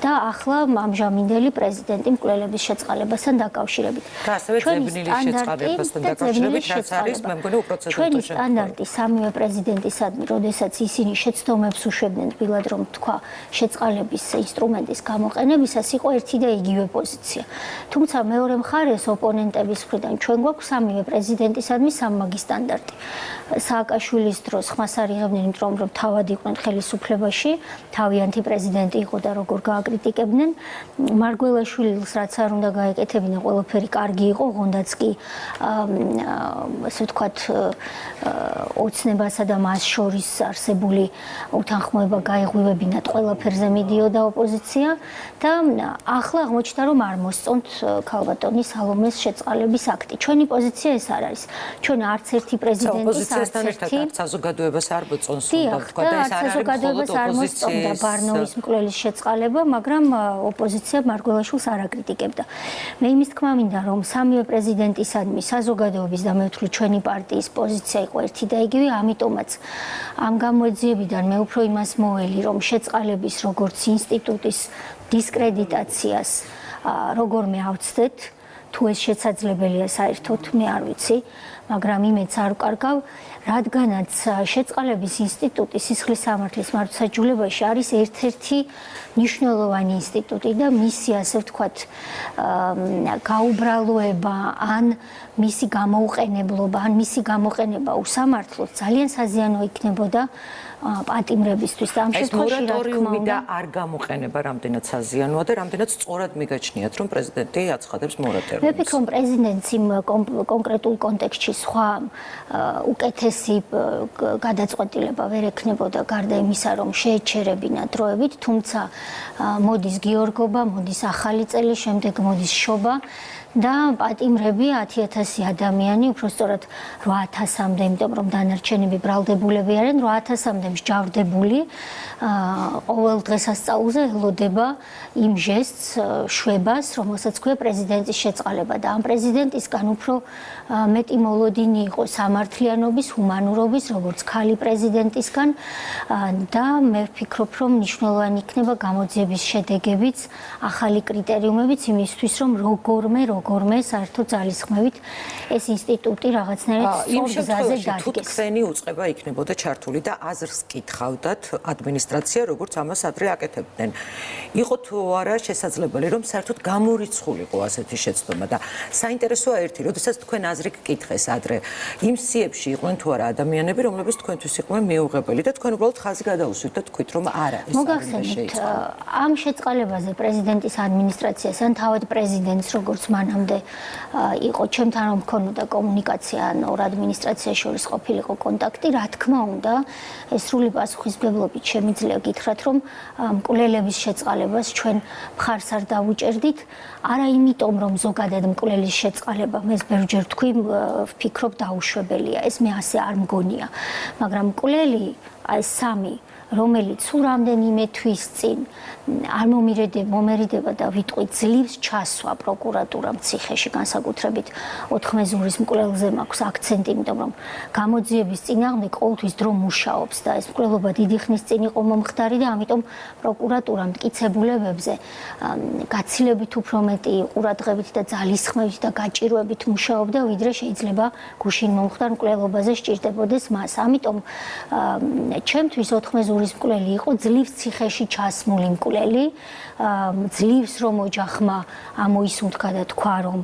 და ახლა ამჟამინდელი პრეზიდენტი მკვლელების შეწყალებასთან დაკავშირებით. და ასევე ძებნილი შეწყალებასთან დაკავშირებით, რაც არის, მე მგონი უპროცედურო ჩვენი სტანდარტი სამივე პრეზიდენტისადმი, როდესაც ისინი შეცდომებს უშვებდნენ თბილად, რომ თქვა შეწყალების ინსტრუმენტის გამოყენებისას იყო ერთი და იგივე პოზიცია. თუმცა მეორე მხარეს ოპონენტების მხრიდან ჩვენ გვაქვს სამივე პრეზიდენტისადმი სამმაგი სტანდარტი. სააკაშვილის დროს ხმას არ იღებდნენ, იმიტომ რომ თავად იყვნენ ხელისუფლებაში, თავიანთი პრეზიდენტი იყო და როგორ გააკრიტიკებდნენ. მარგველაშვილს რაც არ უნდა გაეკეთებინა, ყველაფერი კარგი იყო, ღონდაც კი ასე ვთქვათ ოცნებასა და მას შორის არსებული უთანხმოება გაეღვივებინათ, ყველაფერზე მიდიოდა ოპოზიცია და ახლა აღმოჩნდა, რომ არ მოსწონთ ქალბატონი სალომეს შეწყალების აქტი. ჩვენი პოზიცია ეს არ არის. ჩვენ არც ერთი პრეზიდენტის საზოგადოებას არ მოწონს, უნდა ვთქვა და ეს არ არის საზოგადოებას არ მოსწონდა ბარნოვის მკვლელის შეწყალება, მაგრამ ოპოზიცია მარგველაშვილს არ აკრიტიკებდა. მე იმის თქმა მინდა, რომ სამივე პრეზიდენტისადმი საზოგადოების და მე ვთვლი ჩვენი პარტიის პოზიცია იყო ერთი და იგივე, ამიტომაც ამ გამოძიებიდან მე უფრო იმას მოველი, რომ შეწყალების როგორც ინსტიტუტის დისკრედიტაციას როგორმე ავცდეთ, თუ ეს შესაძლებელია საერთოდ, მე არ ვიცი, მაგრამ იმედს არ ვკარგავ, რადგანაც შეწყალების ინსტიტუტი სისხლის სამართლის მართლმსაჯულებაში არის ერთ-ერთი მნიშვნელოვანი ინსტიტუტი და მისი, ასე ვთქვათ, გაუბრალოება ან მისი გამოუყენებლობა, ან მისი გამოყენება უსამართლოდ ძალიან საზიანო იქნებოდა პატიმრებისთვის და ამ შემთხვევაში რა თქმა უნდა და არ გამოყენება რამდენად საზიანოა და რამდენად სწორად მიგაჩნიათ რომ პრეზიდენტი აცხადებს მორატორიუმს. მე ვფიქრობ პრეზიდენტს იმ კონკრეტულ კონტექსტში სხვა უკეთესი გადაწყვეტილება ვერ ექნებოდა გარდა იმისა რომ შეეჩერებინა დროებით, თუმცა მოდის გიორგობა, მოდის ახალი წელი, შემდეგ მოდის შობა და პატიმრები 10,000 ადამიანი, უფრო სწორად 8,000-მდე, იმიტომ რომ დანარჩენები ბრალდებულები არიან, 8,000-მდე მსჯავრდებული ყოველ დღესასწაულზე ელოდება იმ ჟესტს, შვებას, რომელსაც ქვია პრეზიდენტის შეწყალება და ამ პრეზიდენტისგან უფრო მეტი მოლოდინი იყო სამართლიანობის, ჰუმანურობის, როგორც ქალი პრეზიდენტისგან და მე ვფიქრობ, რომ მნიშვნელოვანი იქნება გამოძიების შედეგებიც, ახალი კრიტერიუმებიც იმისთვის, რომ როგორმე საერთოდ ძალისხმევით ეს ინსტიტუტი რაღაცნაირად სწორ გზაზე დადგეს. თუ თქვენი უწყება იქნებოდა ჩართული და აზრს კითხავდათ ადმინისტრაცია, როგორც ამას ადრე აკეთებდნენ. იყო თუ არა შესაძლებელი, რომ საერთოდ გამორიცხულიყო ასეთი შეცდომა და საინტერესოა ერთი, როდესაც თქვენ აზრი გკითხეს ადრე, იმ სიებში იყვნენ თუ არა ადამიანები, რომლებიც თქვენთვის იყვნენ მიუღებელი და თქვენ უბრალოდ ხაზი გადაუსვით და თქვით, რომ არა, ეს მოგახსენებთ, ამ შეწყალებაზე პრეზიდენტის ადმინისტრაციას ან თავად პრეზიდენტს, როგორც მანამდე იყო, ჩემთან რომ მქონოდა კომუნიკაცია ან ორ ადმინისტრაციაში შორის ყოფილიყო კონტაქტი, რა თქმა უნდა, ეს სრული პასუხისმგებლობით შემიძლია გითხრათ, რომ მკვლელების შეწყალებას ჩვენ მხარს არ დავუჭერდით, არა იმიტომ, რომ ზოგადად მკვლელის შეწყალება, მე ბევრჯერ ვთქვი, ვფიქრობ დაუშვებელია, ეს მე ასე არ მგონია, მაგრამ მკვლელი აი სამი რომელიც სულ რამდენიმე თვის წინ არ მომერიდება და ვიტყვით ძლივს ჩასვა პროკურატურამ ციხეში, განსაკუთრებით 4 მეზურის მკვლელზე მაქვს აქცენტი, იმიტომ რომ გამოძიების წინააღმდეგ ყოველთვის დრო მუშაობს და ეს მკვლელობა დიდი ხნის წინ იყო მომხდარი და ამიტომ პროკურატურა მტკიცებულებებზე გაცილებით უფრო მეტი ყურადღებით და ძალისხმევით და გაჭირვებით მუშაობდა, ვიდრე შეიძლება გუშინ მომხდარ მკვლელობაზე სჭირდებოდეს მას. ამიტომ ჩემთვის 4 მეზურის მკვლელი იყო ძლივს ციხეში ჩასმული მკვლელი, ძლივს რომ ოჯახმა ამოისუნთქა და თქვა რომ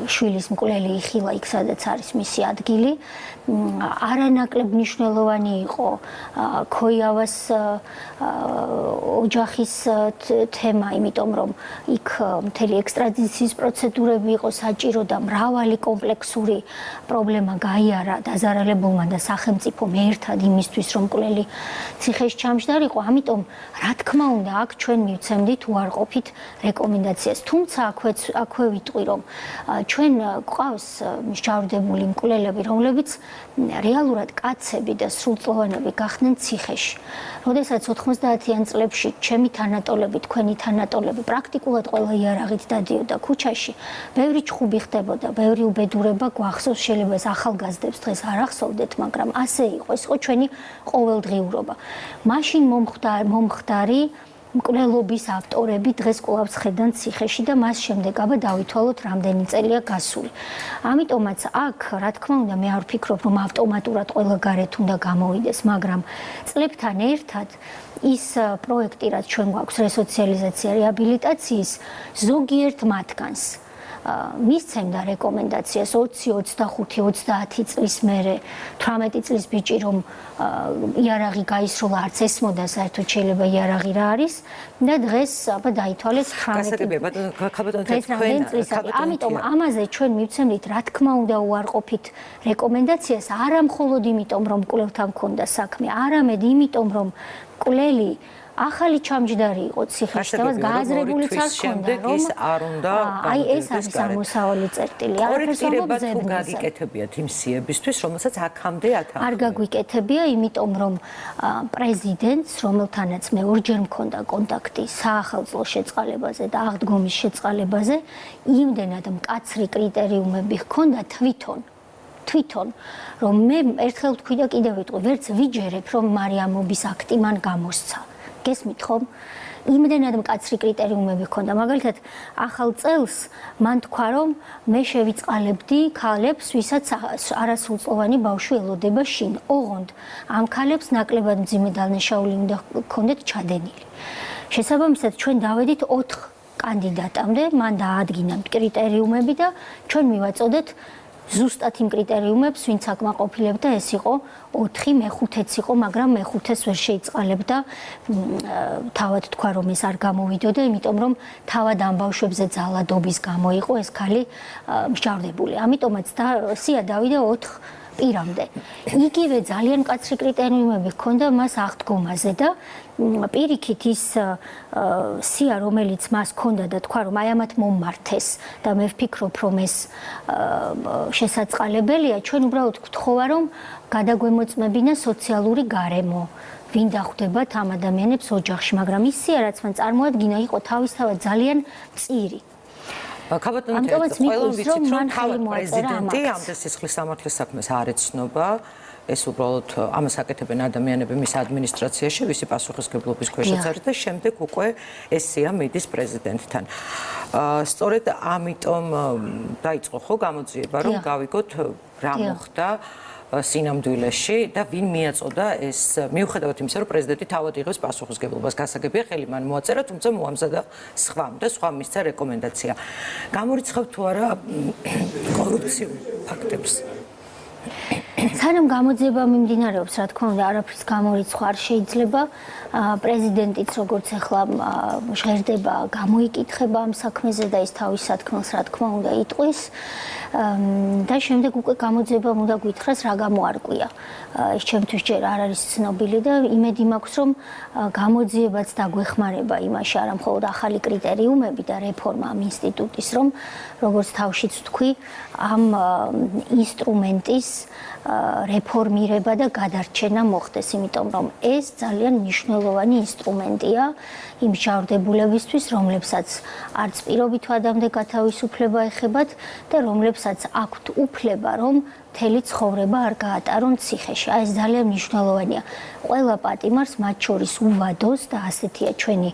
შვილის მკვლელი იხილა იქ, სადაც არის მისი ადგილი. არანაკლებ მნიშვნელოვანი იყო ქოიავას ოჯახის თემა, იმიტომ რომ იქ მთელი ექსტრადიციის პროცედურები იყო საჭირო და მრავალი კომპლექსური პრობლემა გაიარა დაზარალებულმა და სახელმწიფომ ერთად იმისთვის, რომ მკვლელი ციხეში ჩამჯდარიყო, ამიტომ რა თქმა უნდა აქ ჩვენ მივცემდით უარყოფით რეკომენდაციას. თუმცა აქვე ვიტყვი, რომ ჩვენ გვყავს მსჯავრდებული მკვლელები, რომლებიც რეალურად კაცები და სრულწლოვანები გახდნენ ციხეში. როდესაც 90-იან წლებში ჩემი თანატოლები, თქვენი თანატოლები პრაქტიკულად ყველა იარაღით დადიოდა ქუჩაში, ბევრი ჩხუბი ხდებოდა, ბევრი უბედურება გვახსოვს, შეიძლება ეს ახალგაზრდებს დღეს არ ახსოვდეთ, მაგრამ ასე იყო, ეს იყო ჩვენი ყოველდღიურობა. მაშინ მომხდარი მკვლელობის ავტორები დღეს კვლავ ხედან ციხეში და მას შემდეგ აბა დავითვალოთ რამდენი წელია გასული. ამიტომაც აქ, რა თქმა უნდა, მე არ ვფიქრობ, რომ ავტომატურად ყველა გარეთ უნდა გამოვიდეს, მაგრამ წლებთან ერთად ის პროექტი, რაც ჩვენ გვაქვს რესოციალიზაცია, რეაბილიტაციის, ზოგიერთ მათგანს მისცემდა რეკომენდაციას 20, 25, 30 წლის მერე, 18 წლის ბიჭი რომ იარაღი გაისროლა, არც ესმოდა საერთოდ შეიძლება იარაღი რა არის და დღეს აბა დაითვალეს 18 წლის. ამიტომ ამაზე ჩვენ მივცემდით, რა თქმა უნდა, უარყოფით რეკომენდაციას, არა მხოლოდ იმიტომ, რომ მკვლელთან მქონდა საქმე, არამედ იმიტომ, რომ მკვლელი ახალი ჩამჯდარი იყო ციხეში და მას გააზრებულიც არ ჰქონდა, რომ აი ეს არის ამოსავალი წერტილი. კორექტირება თუ გაგიკეთებიათ იმ სიებისთვის, რომელსაც აქამდე ათანხმდა. არ გაგვიკეთებია, იმიტომ რომ პრეზიდენტს, რომელთანაც მე ორჯერ მქონდა კონტაქტი საახალწლო შეწყალებაზე და აღდგომის შეწყალებაზე, იმდენად მკაცრი კრიტერიუმები ჰქონდა თვითონ, რომ მე ერთხელ ვთქვი და კიდევ ვიტყვი, ვერც ვიჯერებ, რომ მარიამობის აქტი მან გამოსცა. გესმით ხომ? იმდენად მკაცრი კრიტერიუმები ჰქონდა. მაგალითად, ახალ წელს მან თქვა, რომ მე შევიწყალებდი ქალებს, ვისაც არასრულწლოვანი ბავშვი ელოდება შინ. ოღონდ ამ ქალებს ნაკლებად მძიმე დანაშაული უნდა ჰქონდეთ ჩადენილი. შესაბამისად, ჩვენ დავედით 4 კანდიდატამდე, მან დაადგინა კრიტერიუმები და ჩვენ მივაწოდეთ ზუსტად იმ კრიტერიუმებს, ვინც აკმაყოფილებდა, ეს იყო 4, მე-5-ც იყო, მაგრამ მე-5-ს ვერ შეიწყალებდა. თავად თქვა, რომ ეს არ გამოვიდოდა, იმიტომ რომ თავად ამ ბავშვებზე ძალადობის გამო იყო ეს ქალი მსჯავრდებული. ამიტომაც სია დავიდა 4 პირამდე. იგივე ძალიან მკაცრი კრიტერიუმები ჰქონდა მას აღდგომაზე და პირიქით ის სია, რომელიც მას ჰქონდა და თქვა, რომ აი ამათ მომმართეს და მე ვფიქრობ, რომ ეს შესაწყალებელია, ჩვენ უბრალოდ გვთხოვა, რომ გადაგვემოწმებინა სოციალური გარემო. ვინ დახვდებათ ამ ადამიანებს ოჯახში, მაგრამ ის სია, რაც მან წარმოადგინა, იყო თავისთავად ძალიან მწირი. ამიტომაც მიყოლს, რომ მან ხელი მოაწერა პრეზიდენტი ამ სისხლის სამართლის საქმეს არ ეცნობა. ეს უბრალოდ ამას აკეთებენ ადამიანები მის ადმინისტრაციაში, ვისი პასუხისმგებლობის ქვეშაც არის და შემდეგ უკვე ესია მიდის პრეზიდენტთან. სწორედ ამიტომ დაიწყო ხო გამოძიება, რომ გავიგოთ რა მოხდა სინამდვილეში და ვინ მიაწოდა ეს მიუხედავად იმისა, რომ პრეზიდენტი თავად იღებს პასუხისმგებლობას, გასაგებია ხელი მან მოაწერა, თუმცა მოამზადა სხვამ და სხვა მისცა რეკომენდაცია. გამორიცხავთ თუ არა კორუფციულ ფაქტებს? სანამ გამოძიება მიმდინარეობს, რა თქმა უნდა, არაფრის გამორიცხვა არ შეიძლება. პრეზიდენტიც როგორც ახლა ჟღერდება, გამოიკითხება ამ საქმეზე და ის თავის სათქმელს, რა თქმა უნდა, იტყვის. და შემდეგ უკვე გამოძიებამ უნდა გითხრას, რა გამოარკვია. ეს ჩემთვის ჯერ არ არის ცნობილი და იმედი მაქვს, რომ გამოძიებაც დაგვეხმარება იმაში, არა მხოლოდ ახალი კრიტერიუმები და რეფორმა ამ ინსტიტუტის, რომ როგორც თავშიც ვთქვი, ამ ინსტრუმენტის რეფორმირება და გადარჩენა მოხდეს, იმიტომ რომ ეს ძალიან მნიშვნელოვანი ინსტრუმენტია იმ მსჯავრდებულებისთვის, რომლებსაც არც პირობით ვადამდე გათავისუფლება ეხებათ და რომლებსაც აქვთ უფლება, რომ მთელი ცხოვრება არ გაატარონ ციხეში. ეს ძალიან მნიშვნელოვანია. ყველა პატიმარს, მათ შორის უვადოს და ასეთია ჩვენი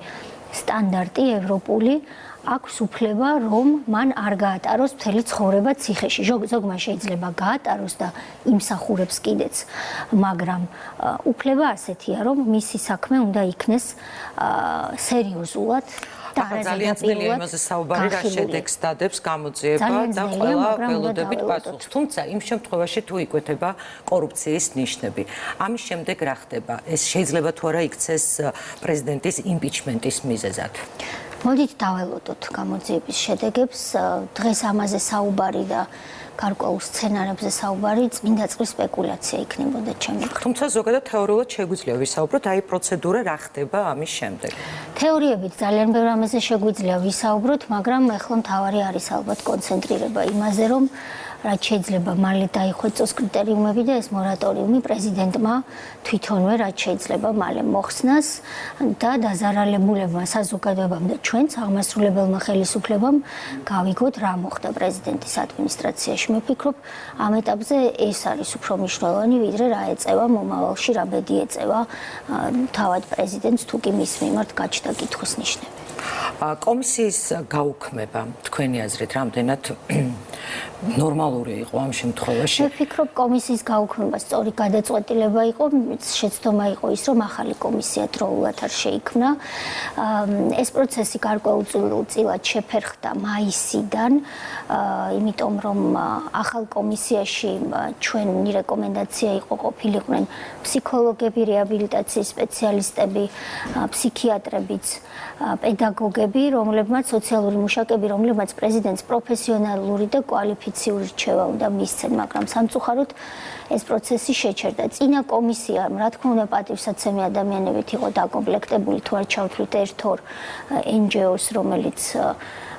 სტანდარტი ევროპული, აქვს უფლება, რომ მან არ გაატაროს მთელი ცხოვრება ციხეში. ზოგმა შეიძლება გაატაროს და იმსახურებს კიდეც, მაგრამ უფლება ასეთია, რომ მისი საქმე უნდა იქნეს სერიოზულად და ძალიან ძნელია იმაზე საუბარი, რა შედეგს დადებს გამოძიება და ყველა ველოდებით პასუხს. თუმცა იმ შემთხვევაში თუ იკვეთება კორუფციის ნიშნები, ამის შემდეგ რა ხდება? ეს შეიძლება თუ არა იქცეს პრეზიდენტის იმპიჩმენტის მიზეზად? მოდით დაველოდოთ გამოძიების შედეგებს. დღეს ამაზე საუბარი და გარკვეულ სცენარებზე საუბარი წმინდა წყლის სპეკულაცია იქნებოდა ჩემი. თუმცა ზოგადად თეორიულად შეგვიძლია ვისაუბროთ, აი პროცედურა რა ხდება ამის შემდეგ. თეორიებით ძალიან ბევრ ამაზე შეგვიძლია ვისაუბროთ, მაგრამ ახლა მთავარი არის ალბათ კონცენტრირება იმაზე, რომ რაც შეიძლება მალე დაიხვეწოს კრიტერიუმები და ეს მორატორიუმი პრეზიდენტმა თვითონვე რაც შეიძლება მალე მოხსნას და დაზარალებულებმა საზოგადოებამ და ჩვენც აღმასრულებელმა ხელისუფლებამ გავიგოთ რა მოხდა პრეზიდენტის ადმინისტრაციაში. მე ვფიქრობ, ამ ეტაპზე ეს არის უფრო მნიშვნელოვანი, ვიდრე რა ეწევა მომავალში, რა ბედი ეწევა თავად პრეზიდენტს თუ კი მის მიმართ გაჩნდა კითხვის ნიშნები. კომისიის გაუქმება თქვენი აზრით რამდენად ნორმალური იყო ამ შემთხვევაში? მე ვფიქრობ, კომისიის გაუქმება სწორი გადაწყვეტილება იყო, შეცდომა იყო ის, რომ ახალი კომისია დროულად არ შეიქმნა. ეს პროცესი გარკვეულწილად შეფერხდა მაისიდან, იმიტომ რომ ახალ კომისიაში ჩვენი რეკომენდაცია იყო ყოფილიყვნენ ფსიქოლოგები, რეაბილიტაციის სპეციალისტები, ფსიქიატრებიც, პედაგოგები, რომლებმაც სოციალური მუშაკები, რომლებმაც პრეზიდენტს პროფესიონალური და კვალიფიციური რჩევა უნდა მისცენ, მაგრამ სამწუხაროდ ეს პროცესი შეჩერდა. წინა კომისია, რა თქმა უნდა, პატივსაცემი ადამიანებით იყო დაკომპლექტებული, თუ არ ჩავთვლით ერთ-ორ NGO-ს, რომელიც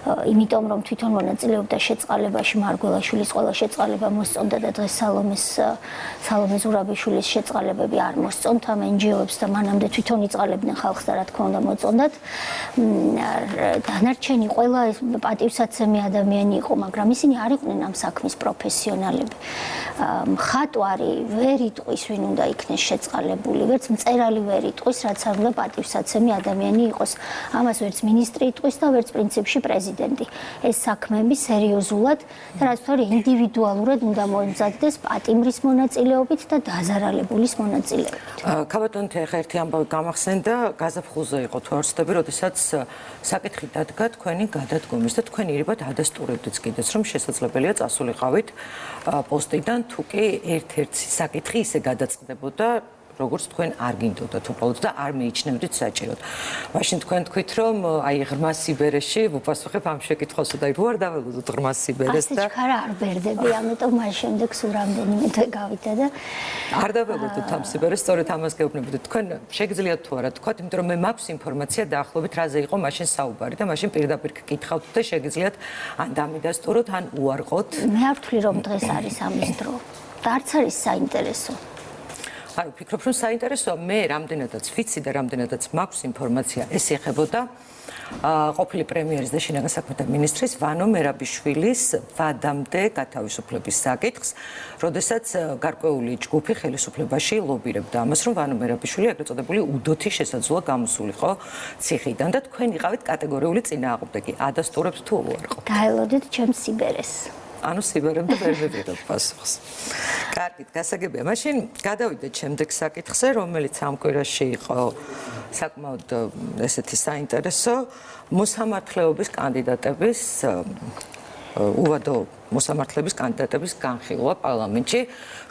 იმიტომ რომ თვითონ მონაწილეობდა შეწყალებაში, მარგველაშვილის ყველა შეწყალება მოსწონდა და დღეს სალომე ზურაბიშვილის შეწყალებები არ მოსწონთ ამ NGO-ებს და მანამდე თვითონ იწყალებდნენ ხალხს და რა თქმა უნდა მოწონდათ. დანარჩენი ყველა პატივსაცემი ადამიანი იყო, მაგრამ ისინი არ იყვნენ ამ საქმის პროფესიონალები. მხატვარი ვერ იტყვის, ვინ უნდა იქნეს შეწყალებული, ვერც მწერალი ვერ იტყვის, რაც არ უნდა პატივსაცემი ადამიანი იყოს. ამას ვერც მინისტრი იტყვის და ვერც პრინციპში პრეზიდენტი. ეს საქმეები სერიოზულად და რაც თორე ინდივიდუალურად უნდა მოემზადდეს პატიმრის მონაწილეობით და დაზარალებულის მონაწილეობით. ქაბატონი ახლა ერთი ამბავი გამახსენდა, გაზაფხულზე იყო თუ არ ვცდები, როდესაც საკითხი დადგა თქვენი გადადგომის და თქვენ ირიბად ადასტურებდით კიდეც, რომ შესაძლებელია წასულიყავით პოსტიდან, თუ კი ერთ-ერთი საკითხი ისე გადაწყდებოდა, როგორც თქვენ არ გინდოდათ უბრალოდ და არ მიიჩნევდით საჭიროდ. მაშინ თქვენ თქვით, რომ აი ღრმა სიბერეში ვუპასუხებ ამ შეკითხვასო და რო არ დაველოდოთ ღრმა სიბერეს და ასე ხარ არ ბერდები, ამიტომ მას შემდეგ სულ რამდენიმე თვე გავიდა და არ დაველოდოთ ამ სიბერეს, სწორედ ამას გეუბნებოდით. თქვენ შეგიძლიათ თუ არა თქვათ, იმიტომ რომ მე მაქვს ინფორმაცია დაახლოებით რაზე იყო მაშინ საუბარი და მაშინ პირდაპირ გკითხავთ და შეგიძლიათ ან დამიდასტუროთ, ან უარყოთ. მე არ ვთვლი რომ დღეს არის ამის დრო. და არც არის საინტერესო. არ ვფიქრობ, რომ საინტერესოა. მე რამდენადაც ვიცი და რამდენადაც მაქვს ინფორმაცია, ეს ეხებოდა ყოფილი პრემიერის და შინაგან საქმეთა მინისტრის ვანო მერაბიშვილის ვადამდე გათავისუფლების საკითხს, როდესაც გარკვეული ჯგუფი ხელისუფლებაში ლობირებდა ამას, რომ ვანო მერაბიშვილი ეგრეთ წოდებული უდოთი შესაძლოა გამოსულიყო ციხიდან და თქვენ იყავით კატეგორიული წინააღმდეგი. ადასტურებთ თუ უარყოთ? დაელოდეთ ჩემს სიბერეს. ანუ სიბერემდე ვერ მივიღებ პასუხს. კარგით, გასაგებია. მაშინ გადავიდეთ შემდეგ საკითხზე, რომელიც ამ კვირაში იყო საკმაოდ ესეთი საინტერესო, მოსამართლეობის კანდიდატების უვადო მოსამართლეების კანდიდატების განხილვა პარლამენტში,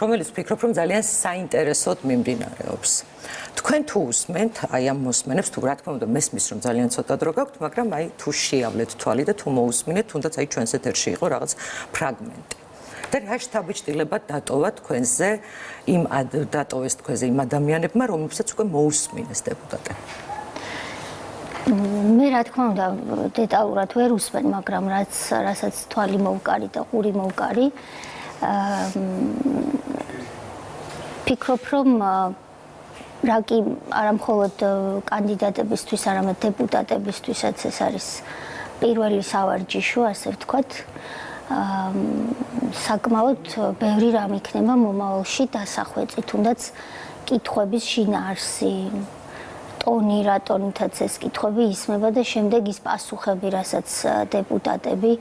რომელიც ვფიქრობ, რომ ძალიან საინტერესოდ მიმდინარეობს. თქვენ თუ უსმენთ აი ამ მოსმენებს, თუ რა თქმა უნდა მესმის, რომ ძალიან ცოტა დრო გაქვთ, მაგრამ აი თუ შეავლეთ თვალი და თუ მოусმინეთ, თუნდაც აი ჩვენს ეთერში იყო რაღაც ფრაგმენტი. და რა შთაბეჭდილება დატოვა თქვენზე დატოვეს თქვენზე იმ ადამიანებმა, რომლებსაც უკვე მოусმინეს დეპუტატები? მე რა თქმა უნდა დეტალურად ვერ უსმენ, მაგრამ რასაც თვალი მოვკარი და ყური მოვკარი, ფიქრობ, რომ რა კი არა მხოლოდ კანდიდატებისთვის, არამედ დეპუტატებისთვისაც ეს არის პირველი სავარჯიშო, ასე ვთქვათ. საკმაოდ ბევრი რამ იქნება მომავალში დასახვეწი, თუნდაც კითხვების შინაარსი, ტონი, რა ტონითაც ეს კითხვები ისმება და შემდეგ ის პასუხები, რასაც დეპუტატები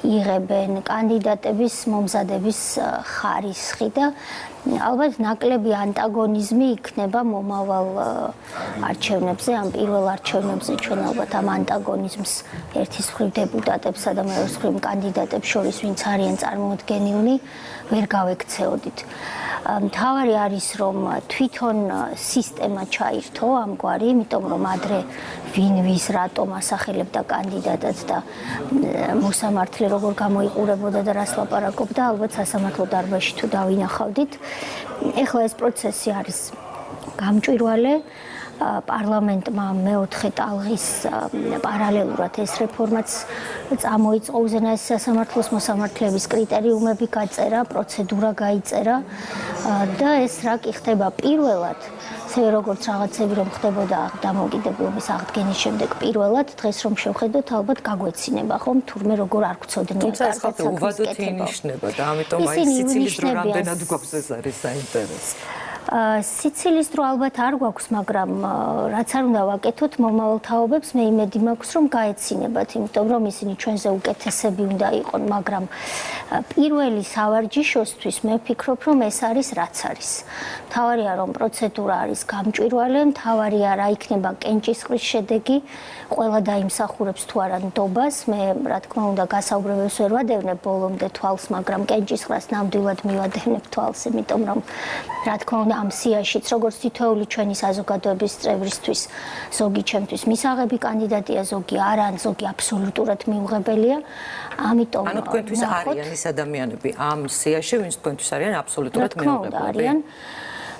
იღებენ, კანდიდატების მომზადების ხარისხი და ალბათ ნაკლები ანტაგონიზმი იქნება მომავალ არჩევნებზე, ამ პირველ არჩევნებზე ჩვენ ალბათ ამ ანტაგონიზმს ერთის მხრივ დეპუტატებსა და მეორეს მხრივ კანდიდატებს შორის, ვინც არიან წარმოუდგენილნი, ვერ გავექცეოდით. მთავარი არის, რომ თვითონ სისტემა ჩაირთო ამგვარი, იმიტომ რომ ადრე ვინ ვის რატომ ასახელებდა კანდიდატად და მოსამართლე როგორ გამოიყურებოდა და რას ლაპარაკობდა, ალბათ სასამართლო დარბაზში თუ დავინახავდით. ეხლა ეს პროცესი არის გამჭვირვალე. პარლამენტმა მეოთხე ტალღის პარალელურად ეს რეფორმაც წამოიწყო უზენაესი სასამართლოს მოსამართლეების კრიტერიუმები გაწერა, პროცედურა გაიწერა და ეს რა კი ხდება პირველად, ისე როგორც რაღაცები რომ ხდებოდა დამოუკიდებლობის აღდგენის შემდეგ პირველად, დღეს რომ შევხედოთ, ალბათ გაგვეცინება, ხომ? თურმე როგორ არ გვწოდნია თუმცა ეს ხალხი უვადოდ ინიშნება და ამიტომ აი სიცილის დრო რამდენად გვაქვს ეს არის საინტერესო. სიცილის დრო ალბათ არ გვაქვს, მაგრამ რაც არ უნდა ვაკეთოთ მომავალ თაობებს, მე იმედი მაქვს, რომ გაეცინებათ, იმიტომ რომ ისინი ჩვენზე უკეთესები უნდა იყონ, მაგრამ პირველი სავარჯიშოსთვის მე ვფიქრობ, რომ ეს არის რაც არის. მთავარია, რომ პროცედურა არის გამჭვირვალე, მთავარია რა იქნება კენჭისყრის შედეგი, ყველა დაიმსახურებს თუ არა ნდობას, მე რა თქმა უნდა გასაუბრებელს ვერ ვადევნებ ბოლომდე თვალს, მაგრამ კენჭისყრას ნამდვილად მივადევნებ თვალს, იმიტომ რომ რა თქმა უნდა ამ სიაშიც, როგორც თითოეული ჩვენი საზოგადოების წევრისთვის, ზოგი ჩემთვის მისაღები კანდიდატია, ზოგი არა, ან ზოგი აბსოლუტურად მიუღებელია. ამიტომ ანუ თქვენთვის არიან ის ადამიანები ამ სიაში, ვინც თქვენთვის არიან აბსოლუტურად მიუღებელები.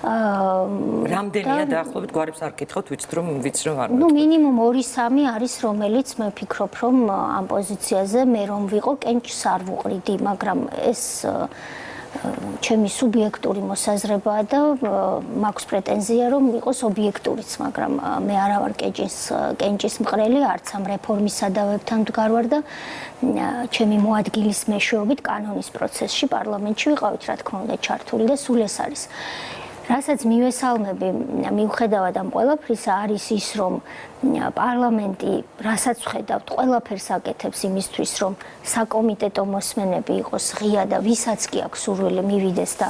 რამდენია დაახლოებით გვარებს არ გითხოთ, ვიცით რომ არ ნუ მინიმუმ 2-3 არის, რომელიც მე ვფიქრობ, რომ ამ პოზიციაზე მე რომ ვიყო, კენჭს არ ვუყრიდი, მაგრამ ეს ჩემი სუბიექტური მოსაზრებაა და მაქვს პრეტენზია, რომ იყოს ობიექტურიც, მაგრამ მე არა ვარ კენჭის მყრელი, არც ამ რეფორმის სადავებთან ვდგარ ვარ და ჩემი მოადგილის მეშვეობით კანონის პროცესში პარლამენტში ვიყავით, რა თქმა უნდა, ჩართული და სულ ეს არის. რასაც მივესალმები, მიუხედავად ამ ყველაფრისა, არის ის, რომ პარლამენტი, რასაც ვხედავთ, ყველაფერს აკეთებს იმისთვის, რომ საკომიტეტო მოსმენები იყოს ღია და ვისაც კი აქვს სურვილი მივიდეს და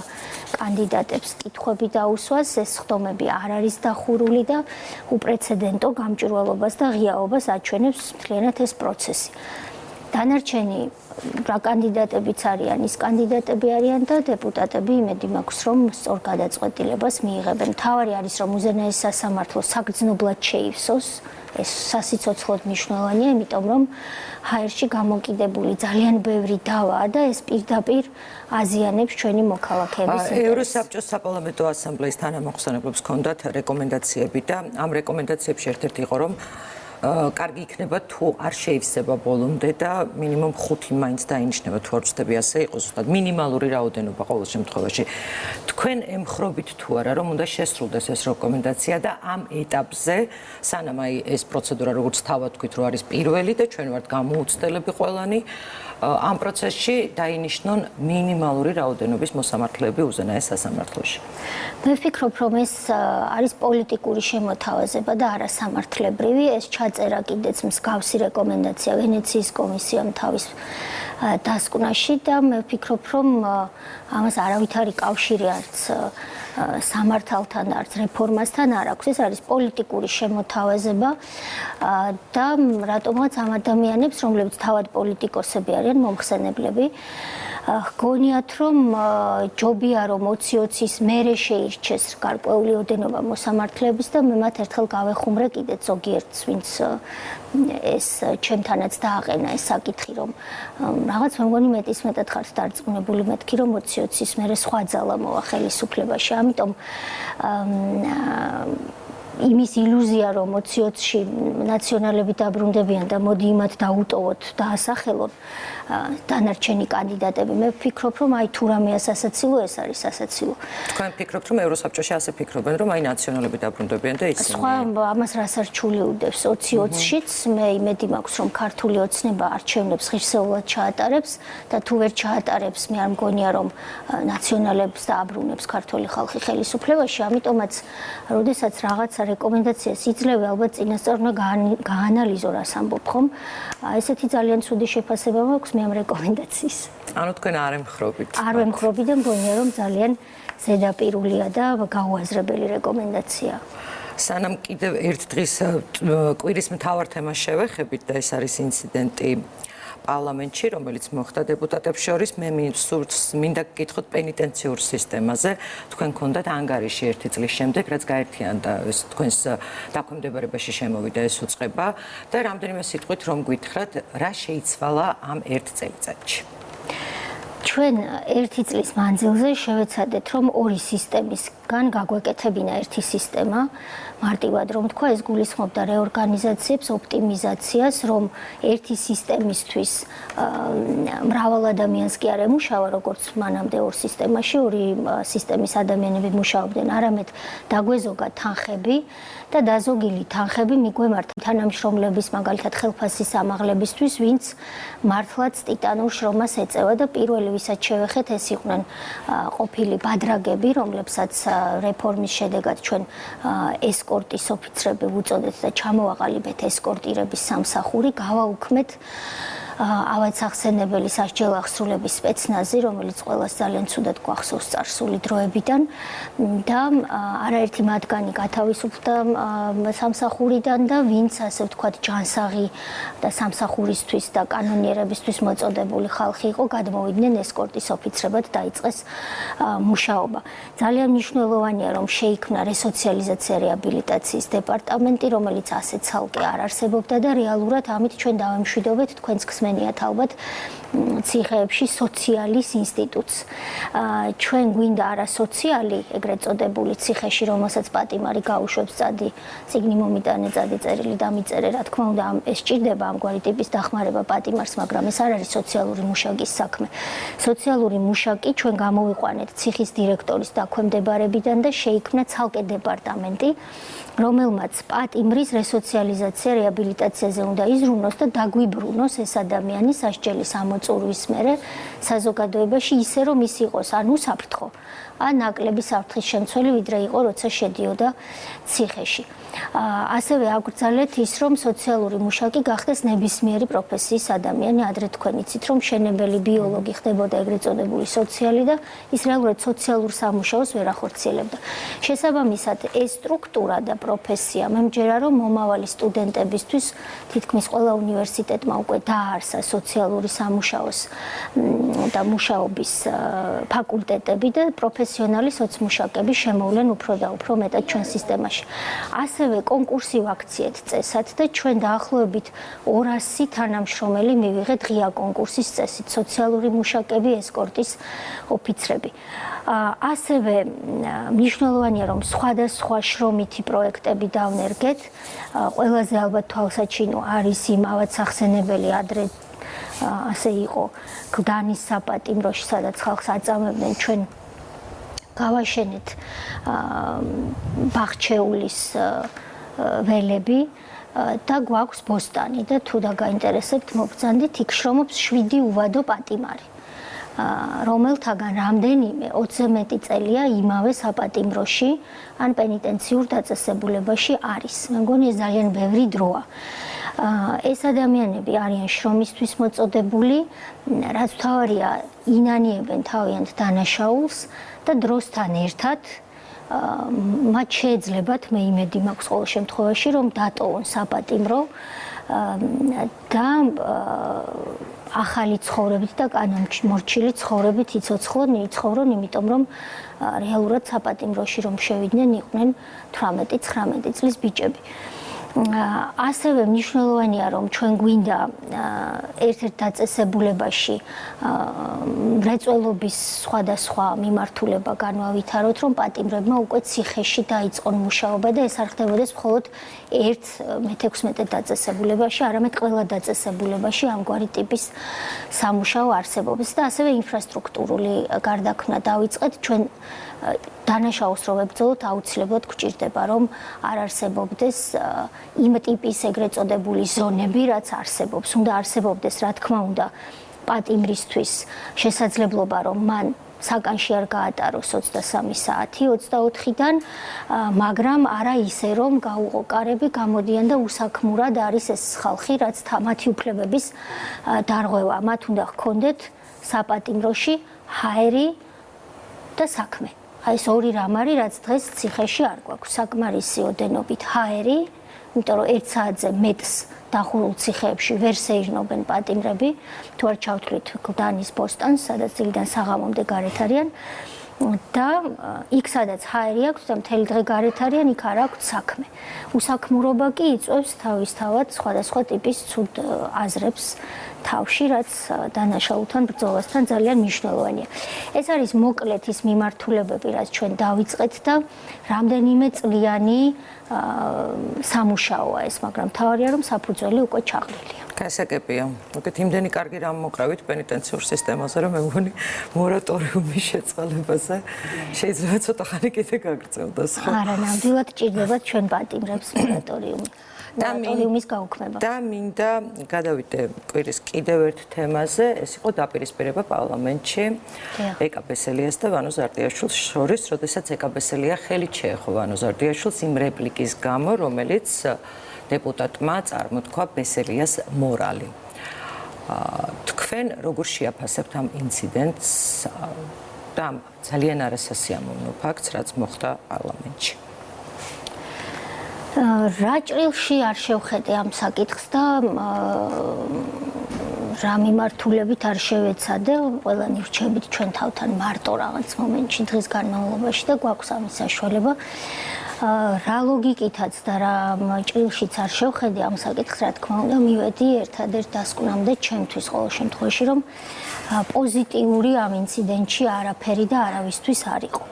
კანდიდატებს კითხვები დაუსვას, ეს ხდომები არ არის დახურული და უპრეცედენტო გამჭვირვალობას და ღიაობას აჩვენებს მთლიანად ეს პროცესი. დანარჩენი რა კანდიდატებიც არიან, ის კანდიდატები არიან და დეპუტატები იმედი მაქვს, რომ სწორ გადაწყვეტილებას მიიღებენ. მთავარი არის, რომ უზენაეს სასამართლო საგრძნობლად შეივსოს, ეს სასიცოცხლოდ მნიშვნელოვანია, იმიტომ რომ ჰაერში გამოკიდებული ძალიან ბევრი დავაა და ეს პირდაპირ აზიანებს ჩვენი მოქალაქეების ინტერესს. ევროსაბჭოს საპარლამენტო ასამბლეის თანამოხსენებლებს ჰქონდათ რეკომენდაციები და ამ რეკომენდაციებში ერთ-ერთი იყო, რომ კარგი იქნება თუ არ შეივსება ბოლომდე და მინიმუმ 5 მაინც დაინიშნება თუ არ ვწდები ასე იყოს ზუსტად მინიმალური რაოდენობა ყოველ შემთხვევაში. თქვენ ემხრობით თუ არა რომ უნდა შესრულდეს ეს რეკომენდაცია და ამ ეტაპზე სანამ აი ეს პროცედურა როგორც თავად თქვით რომ არის პირველი და ჩვენ ვართ გამოუცდელები ყველანი ამ პროცესში დაინიშნონ მინიმალური რაოდენობის მოსამართლეები უზენაეს სასამართლოში. მე ვფიქრობ, რომ ეს არის პოლიტიკური შემოთავაზება და არა სამართლებრივი. ეს ჩაწერა კიდეც მსგავსი რეკომენდაცია ვენეციის კომისიამ თავის დასკვნაში და მე ვფიქრობ, რომ ამას არავითარი კავშირი არც სამართალთან, არც რეფორმასთან არ აქვს. ეს არის პოლიტიკური შემოთავაზება და რატომღაც ამ ადამიანებს, რომლებიც თავად პოლიტიკოსები არიან, მომხსენებლები, გონიათ, რომ ჯობია რომ 20-20-ის მერე შეირჩეს გარკვეული ოდენობა მოსამართლეების და მე მათ ერთხელ გავეხუმრე კიდეც ზოგიერთს, ვინც ეს ჩემთანაც დააყენა ეს საკითხი, რომ რაღაც მე მგონი მეტისმეტად ხართ დარწმუნებული მეთქი, რომ 20-20-ის მერე სხვა ძალა მოვა ხელისუფლებაში. ამიტომ იმის ილუზია, რომ 20-20-ში ნაციონალები დაბრუნდებიან და მოდი იმათ დაუტოვოთ და ასახელონ დანარჩენი კანდიდატები. მე ვფიქრობ, რომ აი თუ რამეა სასაცილო, ეს არის სასაცილო. თქვენ ფიქრობთ, რომ ევროსაბჭოში ასე ფიქრობენ, რომ აი ნაციონალები დაბრუნდებიან და ისინი სხვა ამას რას არ ჩულიუდებს 20-20-შიც, მე იმედი მაქვს, რომ ქართული ოცნება არჩევნებს ღირსეულად ჩაატარებს და თუ ვერ ჩაატარებს, მე არ მგონია, რომ ნაციონალებს დააბრუნებს ქართული ხალხი ხელისუფლებაში, ამიტომაც როდესაც რაღაცა რეკომენდაციას იძლევა, ალბათ წინასწარ უნდა გაანალიზო, რას ამბობ ხომ? ესეთი ძალიან ცუდი შეფასება მაქვს მე ამ რეკომენდაციის. ანუ თქვენ არ ემხრობით. არ ვემხრობი და მგონია, რომ ძალიან ზედაპირულია და გაუაზრებელი რეკომენდაცია. სანამ კიდევ ერთ დღის კვირის მთავარ თემას შევეხებით და ეს არის ინციდენტი პარლამენტში, რომელიც მოხდა დეპუტატებს შორის, მე მინდა გკითხოთ პენიტენციურ სისტემაზე. თქვენ გქონდათ ანგარიში 1 წლის შემდეგ, რაც გაერთიანდა თქვენს დაქვემდებარებაში შემოვიდა ეს უწყება და რამდენიმე სიტყვით რომ გითხრათ, რა შეიცვალა ამ 1 წელიწადში. ჩვენ 1 წლის მანძილზე შევეცადეთ, რომ 2 სისტემისგან გაგვეკეთებინა 1 სისტემა. მარტივად რომ თქვა, ეს გულისხმობდა რეორგანიზაციებს, ოპტიმიზაციას, რომ 1 სისტემისთვის მრავალ ადამიანს კი არ ემუშავა, როგორც მანამდე 2 სისტემაში, 2 სისტემის ადამიანები მუშაობდნენ, არამედ დაგვეზოგა თანხები და დაზოგილი თანხები მიგვემართა თანამშრომლების, მაგალითად ხელფასის ამაღლებისთვის, ვინც მართლაც ტიტანურ შრომას ეწევა და პირველი ვისაც შევეხეთ, ეს იყვნენ ყოფილი ბადრაგები, რომლებსაც რეფორმის შედეგად ჩვენ ესკორტის ოფიცრები ვუწოდეთ და ჩამოვაყალიბეთ ესკორტირების სამსახური, გავაუქმეთ ავაც ახსენებელი სასჯელ აღსრულების სპეცნაზი, რომელიც ყველას ძალიან ცუდად გვახსოვს წარსული დროებიდან და არაერთი მათგანი გათავისუფლდა სამსახურიდან და ვინც ასე ვთქვათ ჯანსაღი და სამსახურისთვის და კანონიერებისთვის მოწოდებული ხალხი იყო, გადმოვიდნენ ესკორტის ოფიცრებად დაიწყეს მუშაობა. ძალიან მნიშვნელოვანია, რომ შეიქმნა რესოციალიზაცია რეაბილიტაციის დეპარტამენტი, რომელიც ასე ცალკე არ არსებობდა და რეალურად ამით ჩვენ დავემშვიდობეთ თქვენს ხსმენიათ ალბათ ციხეებში სოციალის ინსტიტუტს. ჩვენ გვინდა არა სოციალი, ეგრეთ წოდებული ციხეში, რომელსაც პატიმარი გაუშვებს წადი, წიგნი მომიტანე, წადი წერილი დამიწერე, რა თქმა უნდა, ეს ჭირდება ამგვარი ტიპის დახმარება პატიმარს, მაგრამ ეს არ არის სოციალური მუშაკის საქმე. სოციალური მუშაკი ჩვენ გამოვიყვანეთ ციხის დირექტორის დაქვემდებარებიდან და შეიქმნა ცალკე დეპარტამენტი, რომელმაც პატიმრის რესოციალიზაცია, რეაბილიტაციაზე უნდა იზრუნოს და დაგვიბრუნოს ეს ადამიანი სასჯელის ამოწურვის მერე საზოგადოებაში ისე რომ ის იყოს ან უსაფრთხო, ან ნაკლები საფრთხის შემცველი, ვიდრე იყო როცა შედიოდა ციხეში. ასევე აკრძალეთ ის, რომ სოციალური მუშაკი გახდეს ნებისმიერი პროფესიის ადამიანი, ადრე თქვენ იცით, რომ მშენებელი ბიოლოგი ხდებოდა ეგრეთ წოდებული სოციალი და ის რეალურად სოციალურ სამუშაოს ვერ ახორციელებდა. შესაბამისად, ეს სტრუქტურა და პროფესია მე მჯერა, რომ მომავალი სტუდენტებისთვის თითქმის ყველა უნივერსიტეტმა უკვე დააარსა სოციალური სამუშაოს და მუშაობის ფაკულტეტები და პროფესიონალი სოცმუშაკები შემოვლენ უფრო და უფრო მეტად ჩვენ სისტემაში. ასევე კონკურსი ვაქციეთ წესად და ჩვენ დაახლოებით 200 თანამშრომელი მივიღეთ ღია კონკურსის წესით, სოციალური მუშაკები, ესკორტის ოფიცრები. ასევე მნიშვნელოვანია, რომ სხვადასხვა შრომითი პროექტები დავნერგეთ. ყველაზე ალბათ თვალსაჩინო არის იმავაც ახსენებელი ადრე ასე იყო გდანის საპატიმროში, სადაც ხალხს აწამებდნენ, ჩვენ გავაშენეთ ბაღჩეულის ველები და გვაქვს ბოსტანი და თუ დაგაინტერესებთ მოგბრძანდით, იქ შრომობს 7 უვადო პატიმარი, რომელთაგან რამდენიმე 20 მეტი წელია იმავე საპატიმროში ან პენიტენციურ დაწესებულებაში არის. მე მგონი ეს ძალიან ბევრი დროა. ეს ადამიანები არიან შრომისთვის მოწოდებული, რაც თავარია ინანიებენ თავიანთ დანაშაულს და დროსთან ერთად მათ შეეძლებათ, მე იმედი მაქვს ყოველ შემთხვევაში, რომ დატოვონ საპატიმრო და ახალი ცხოვრებით და კანონმორჩილი ცხოვრებით იცოცხლონ, იცხოვრონ, იმიტომ რომ რეალურად საპატიმროში რომ შევიდნენ, იყვნენ 18-19 წლის ბიჭები. ასევე მნიშვნელოვანია, რომ ჩვენ გვინდა ერთ-ერთ დაწესებულებაში მრეწველობის სხვადასხვა მიმართულება განვავითაროთ, რომ პატიმრებმა უკვე ციხეში დაიწყონ მუშაობა და ეს არ ხდებოდეს მხოლოდ ერთ მე-16 დაწესებულებაში, არამედ ყველა დაწესებულებაში ამგვარი ტიპის სამუშაო არსებობს და ასევე ინფრასტრუქტურული გარდაქმნა დავიწყეთ. ჩვენ დანაშაულს რო ვებრძოლოთ, აუცილებლად გვჭირდება, რომ არ არსებობდეს იმ ტიპის ეგრეთ წოდებული ზონები, რაც არსებობს. უნდა არსებობდეს, რა თქმა უნდა, პატიმრისთვის შესაძლებლობა, რომ მან საკანში არ გაატაროს 23 საათი 24-დან, მაგრამ არა ისე, რომ გაუღო კარები, გამოდიან და უსაქმურად არის ეს ხალხი, რაც მათი უფლებების დარღვევა. მათ უნდა ჰქონდეთ საპატიმროში ჰაერი და საქმე. აი ეს ორი რამ არის, რაც დღეს ციხეში არ გვაქვს. საკმარისი ოდენობით ჰაერი, იმიტომ რომ 1 საათზე მეტს დახურულ ციხეებში ვერ შეიჟნობენ პატიმრები, თუ არ ჩავთვლით გლდანის ბოსტანს, სადაც წილიდან საღამომდე გარეთ არიან და იქ სადაც ჰაერი აქვს და მთელი დღე გარეთ არიან, იქ არ აქვს საქმე. უსაქმურობა კი იწვევს თავისთავად სხვადასხვა ტიპის ცუდ აზრებს თავში, რაც დანაშაულთან ბრძოლასთან ძალიან მნიშვნელოვანია. ეს არის მოკლედ ის მიმართულებები, რაც ჩვენ დავიწყეთ და რამდენიმე წლიანი სამუშაოა ეს, მაგრამ თავარია, რომ საფუძველი უკვე ჩაღლილია. გასაგებია. მოგეთ იმდენი კარგი რამ მოკრავით პენიტენციურ სისტემაზე, რომ მე მგონი მორატორიუმის შეწყალებაზე შეიძლება ცოტა ხანი კიდე გაგრძელდეს, ხო? არა, ნამდვილად ჭირდებათ ჩვენ პატიმრებს მორატორიუმი. მორატორიუმის გაუქმება. და მინდა გადავიდე კვირის კიდევ ერთ თემაზე, ეს იყო დაპირისპირება პარლამენტში ეკაბესელიას და ვანო ზარდიაშვილს შორის, როდესაც ეკაბესელია ხელით შეეხო ვანო ზარდიაშვილს იმ რეპლიკის გამო, რომელიც დეპუტატმა წარმოთქვა ბესელიას მორალი. თქვენ როგორ შეაფასებთ ამ ინციდენტს და ამ ძალიან არასასიამოვნო ფაქტს, რაც მოხდა პარლამენტში? რა ჭრილში არ შევხედე ამ საკითხს და რა მიმართულებით არ შევეცადე, ყველანი ვრჩებით ჩვენ თავთან მარტო რაღაც მომენტში დღის განმავლობაში და გვაქვს ამის საშუალება. რა ლოგიკითაც და რა ჭრილშიც არ შევხედე ამ საკითხს, რა თქმა უნდა, მივედი ერთადერთ დასკვნამდე ჩემთვის ყოველ შემთხვევაში, რომ პოზიტიური ამ ინციდენტში არაფერი და არავისთვის არ იყო.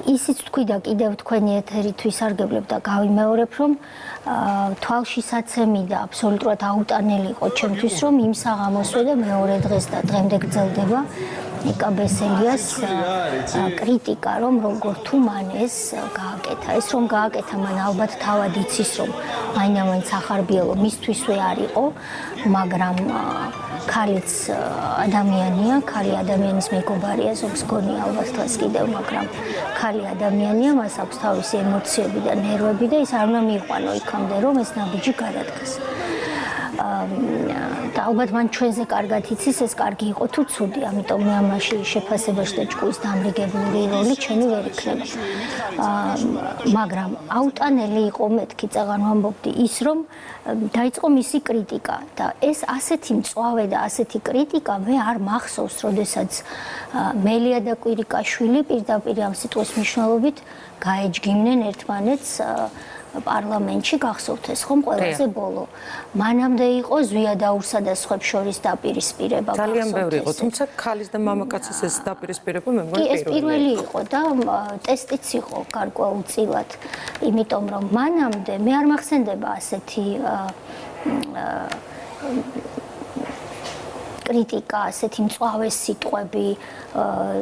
ისიც თქვი და კიდევ თქვენი ეთერით ვისარგებლებ და გავიმეორებ, რომ თვალშისაცემი და აბსოლუტურად აუტანელი იყო ჩემთვის, რომ იმ საღამოსვე და მეორე დღეს და დღემდე გრძელდება იკა ბესელიას კრიტიკა, რომ როგორ თუ მან ეს გააკეთა. ეს რომ გააკეთა, მან ალბათ თავად იცის, რომ მაინც ახარბიელო მისთვისვე არ იყო, მაგრამ ქალიც ადამიანია, ქალი ადამიანის მეგობარია, ზოგს გონია ალბათ დღეს კიდევ, მაგრამ ქალი ადამიანია, მას აქვს თავისი ემოციები და ნერვები და ის არ უნდა მიიყვანო იქამდე, რომ ეს ნაბიჯი გადადგეს. და ალბათ მან ჩვენზე კარგად იცის, ეს კარგი იყო თუ ცუდი, ამიტომ მე ამაში შეფასებაში და ჭკუის დამრიგებლური როლი ჩემი ვერ იქნება. მაგრამ აუტანელი იყო მეთქი წაღან ვამბობდი ის, რომ დაიწყო მისი კრიტიკა და ეს ასეთი მწვავე და ასეთი კრიტიკა მე არ მახსოვს, როდესაც მელია და კვირიკაშვილი პირდაპირ ამ სიტყვის მნიშვნელობით გაეჯგიმნენ ერთმანეთს პარლამენტში, გახსოვთ ეს ხომ ყველაზე ბოლო. მანამდე იყო ზვიადაურსა და სხვებს შორის დაპირისპირება. ძალიან ბევრი იყო, თუმცა ქალის და მამაკაცის ეს დაპირისპირება მე მგონი ეს პირველი იყო და ტესტიც იყო გარკვეულწილად, იმიტომ რომ მანამდე მე არ მახსენდება ასეთი კრიტიკა, ასეთი მწვავე სიტყვები,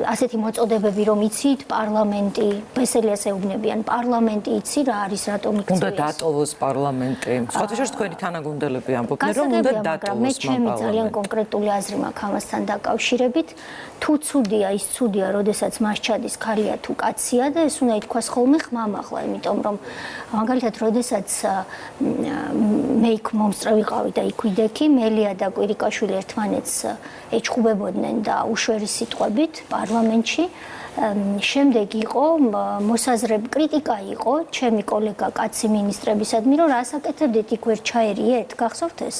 ასეთი მოწოდებები, რომ იცით პარლამენტი, ბესელიას ეუბნებიან, პარლამენტი იცი რა არის, რატომ იქცევს. უნდა დატოვოს პარლამენტი. სხვადასხვა თქვენი თანაგუნდელები ამბობდნენ, რომ უნდა დატოვოს. მე ჩემი ძალიან კონკრეტული აზრი მაქვს ამასთან დაკავშირებით. თუ ცუდია, ის ცუდია, როდესაც მას ჩადის ქალია თუ კაცია და ეს უნდა ითქვას ხოლმე ხმამაღლა, იმიტომ რომ მაგალითად, როდესაც მე იქ მომსწრე ვიყავი და იქ ვიდექი, მელია და კვირიკაშვილი ერთმანეთს ეჩხუბებოდნენ და უშვერი სიტყვებით პარლამენტში. შემდეგ იყო მოსაზრება, კრიტიკა იყო ჩემი კოლეგა კაცი მინისტრებისადმი, რომ რას აკეთებდით იქ ვერ ჩაერიეთ, გახსოვთ ეს?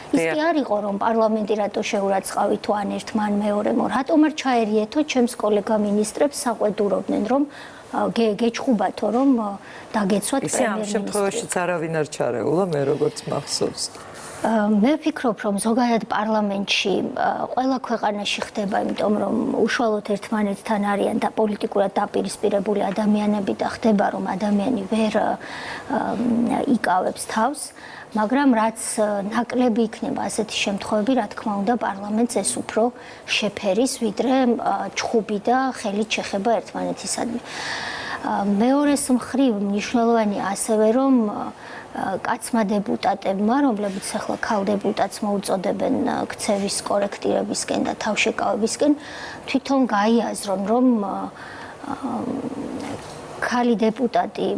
ის კი არ იყო, რომ პარლამენტი რატო შეურაცხავით თუ ან ერთ მან მეორემო, რატომ არ ჩაერიეთო ჩემს კოლეგა მინისტრებს საყვედურობდნენ, რომ გეჩხუბათო, რომ დაგეცვათ პრემიერ-მინისტრი. ისე ამ შემთხვევაშიც არავინ არ ჩარეულა, მე როგორც მახსოვს. მე ვფიქრობ, რომ ზოგადად პარლამენტში ყველა ქვეყანაში ხდება, იმიტომ რომ უშუალოდ ერთმანეთთან არიან და პოლიტიკურად დაპირისპირებული ადამიანები და ხდება, რომ ადამიანი ვერ იკავებს თავს, მაგრამ რაც ნაკლები იქნება ასეთი შემთხვევები, რა თქმა უნდა, პარლამენტს ეს უფრო შეფერის, ვიდრე ჩხუბი და ხელით შეხება ერთმანეთისადმი. მეორეს მხრივ მნიშვნელოვანი ასევე, რომ კაცმა დეპუტატებმა, რომლებიც ახლა ქალ დეპუტატს მოუწოდებენ ქცევის კორექტირებისკენ და თავშეკავებისკენ, თვითონ გაიაზრონ, რომ ქალი დეპუტატი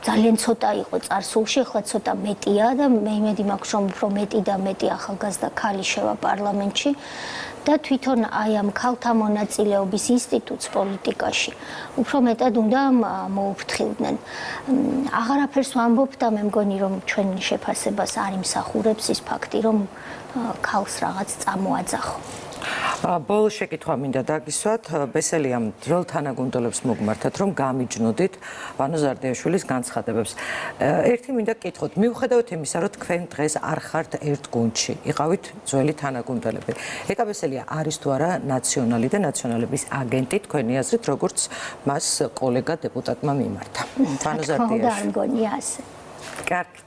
ძალიან ცოტა იყო წარსულში, ახლა ცოტა მეტია და მე იმედი მაქვს, რომ უფრო მეტი და მეტი ახალგაზრდა ქალი შევა პარლამენტში და თვითონ აი ამ ქალთა მონაწილეობის ინსტიტუტს პოლიტიკაში უფრო მეტად უნდა მოუფრთხილდნენ. აღარაფერს ვამბობ და მე მგონი, რომ ჩვენ შეფასებას არ იმსახურებს ის ფაქტი, რომ ქალს რაღაც წამოაძახო. ბოლო შეკითხვა მინდა დაგისვათ, ბესელიამ ძველ თანაგუნდელებს მოგმართათ, რომ გამიჯნოდით ვანო ზარდიაშვილის განცხადებებს. ერთი მინდა გკითხოთ, მიუხედავად იმისა, რომ თქვენ დღეს არ ხართ ერთ გუნდში, იყავით ძველი თანაგუნდელები. ეკა ბესელია არის თუ არა ნაციონალი და ნაციონალების აგენტი, თქვენი აზრით, როგორც მას კოლეგა დეპუტატმა მიმართა. ვანო ზარდიაშვილი. არ მგონია ასე. კარგი.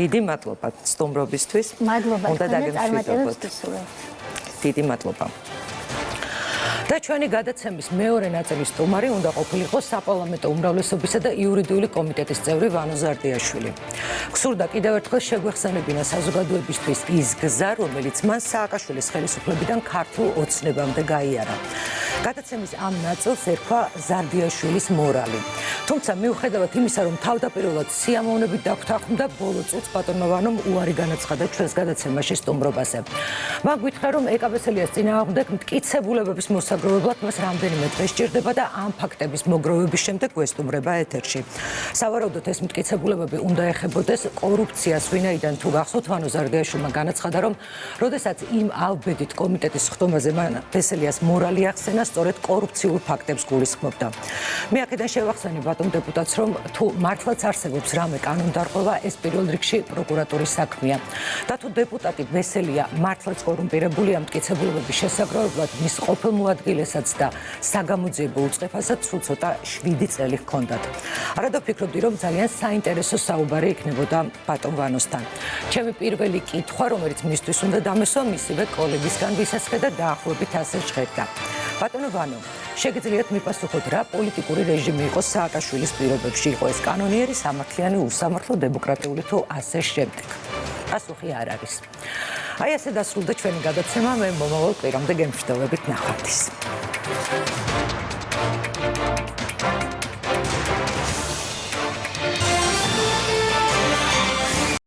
დიდი მადლობა სტუმრობისთვის. მადლობა. უნდა დაგემშვიდობოთ. დიდი მადლობა. და ჩვენი გადაცემის მეორე ნაწილის სტუმარი უნდა ყოფილიყო საპარლამენტო უმრავლესობისა და იურიდიული კომიტეტის წევრი ვანო ზარდიაშვილი. გსურდა კიდევ ერთხელ შეგვეხსენებინა საზოგადოებისთვის ის გზა, რომელიც მან სააკაშვილის ხელისუფლებიდან ქართულ ოცნებამდე გაიარა. გადაცემის ამ ნაწილს ერქვა ზარდიაშვილის მორალი. თუმცა მიუხედავად იმისა, რომ თავდაპირველად სიამოვნებით დაგვთანხმდა, ბოლო წუთს ბატონმა ვანომ უარი განაცხადა ჩვენს გადაცემაში სტუმრობაზე. მან გითხრა, რომ ეკაბესელიას წინააღმდეგ მტკიცებულებების მოსაგროვებლად მას რამდენიმე დღე სჭირდება და ამ ფაქტების მოგროვების შემდეგ გვესტუმრება ეთერში. სავარაუდოდ ეს მტკიცებულებები უნდა ეხებოდეს კორუფციას, ვინაიდან თუ გახსოვთ, ვანო ზარდიაშვილმა განაცხადა, რომ როდესაც იმ ალბედით კომიტეტის ხდომაზე მან ბესელიას მორალი ახსენა, სწორედ კორუფციულ ფაქტებს გულისხმობდა. მე აქედან შევახსენე ბატონ დეპუტატს, რომ თუ მართლაც არსებობს რამე კანონდარღვევა, ეს პირველ რიგში პროკურატურის საქმეა. და თუ დეპუტატი ბესელია მართლაც კორუმპირებულია მტკიცებულებების შესაგროვებლად, მის ყოფილ მოადგილესაც და საგამოძიებო უწყებასაც სულ ცოტა 7 წელი ჰქონდათ. არადა ვფიქრობდი, რომ ძალიან საინტერესო საუბარი იქნებოდა ბატონ ვანოსთან. ჩემი პირველი კითხვა, რომელიც მისთვის უნდა დამესვა, მისივე კოლეგისგან ვისასხე და დაახლოებით ასე ჟღერდა. ბატონო ვანო, შეგიძლიათ მიპასუხოთ, რა პოლიტიკური რეჟიმი იყო სააკაშვილის პირობებში, იყო ეს კანონიერი, სამართლიანი, უსამართლო, დემოკრატიული თუ ასე შემდეგ? პასუხი არ არის. აი ასე დასრულდა ჩვენი გადაცემა, მე მომავალ კვირამდე გემშვიდობებით ნახვამდის.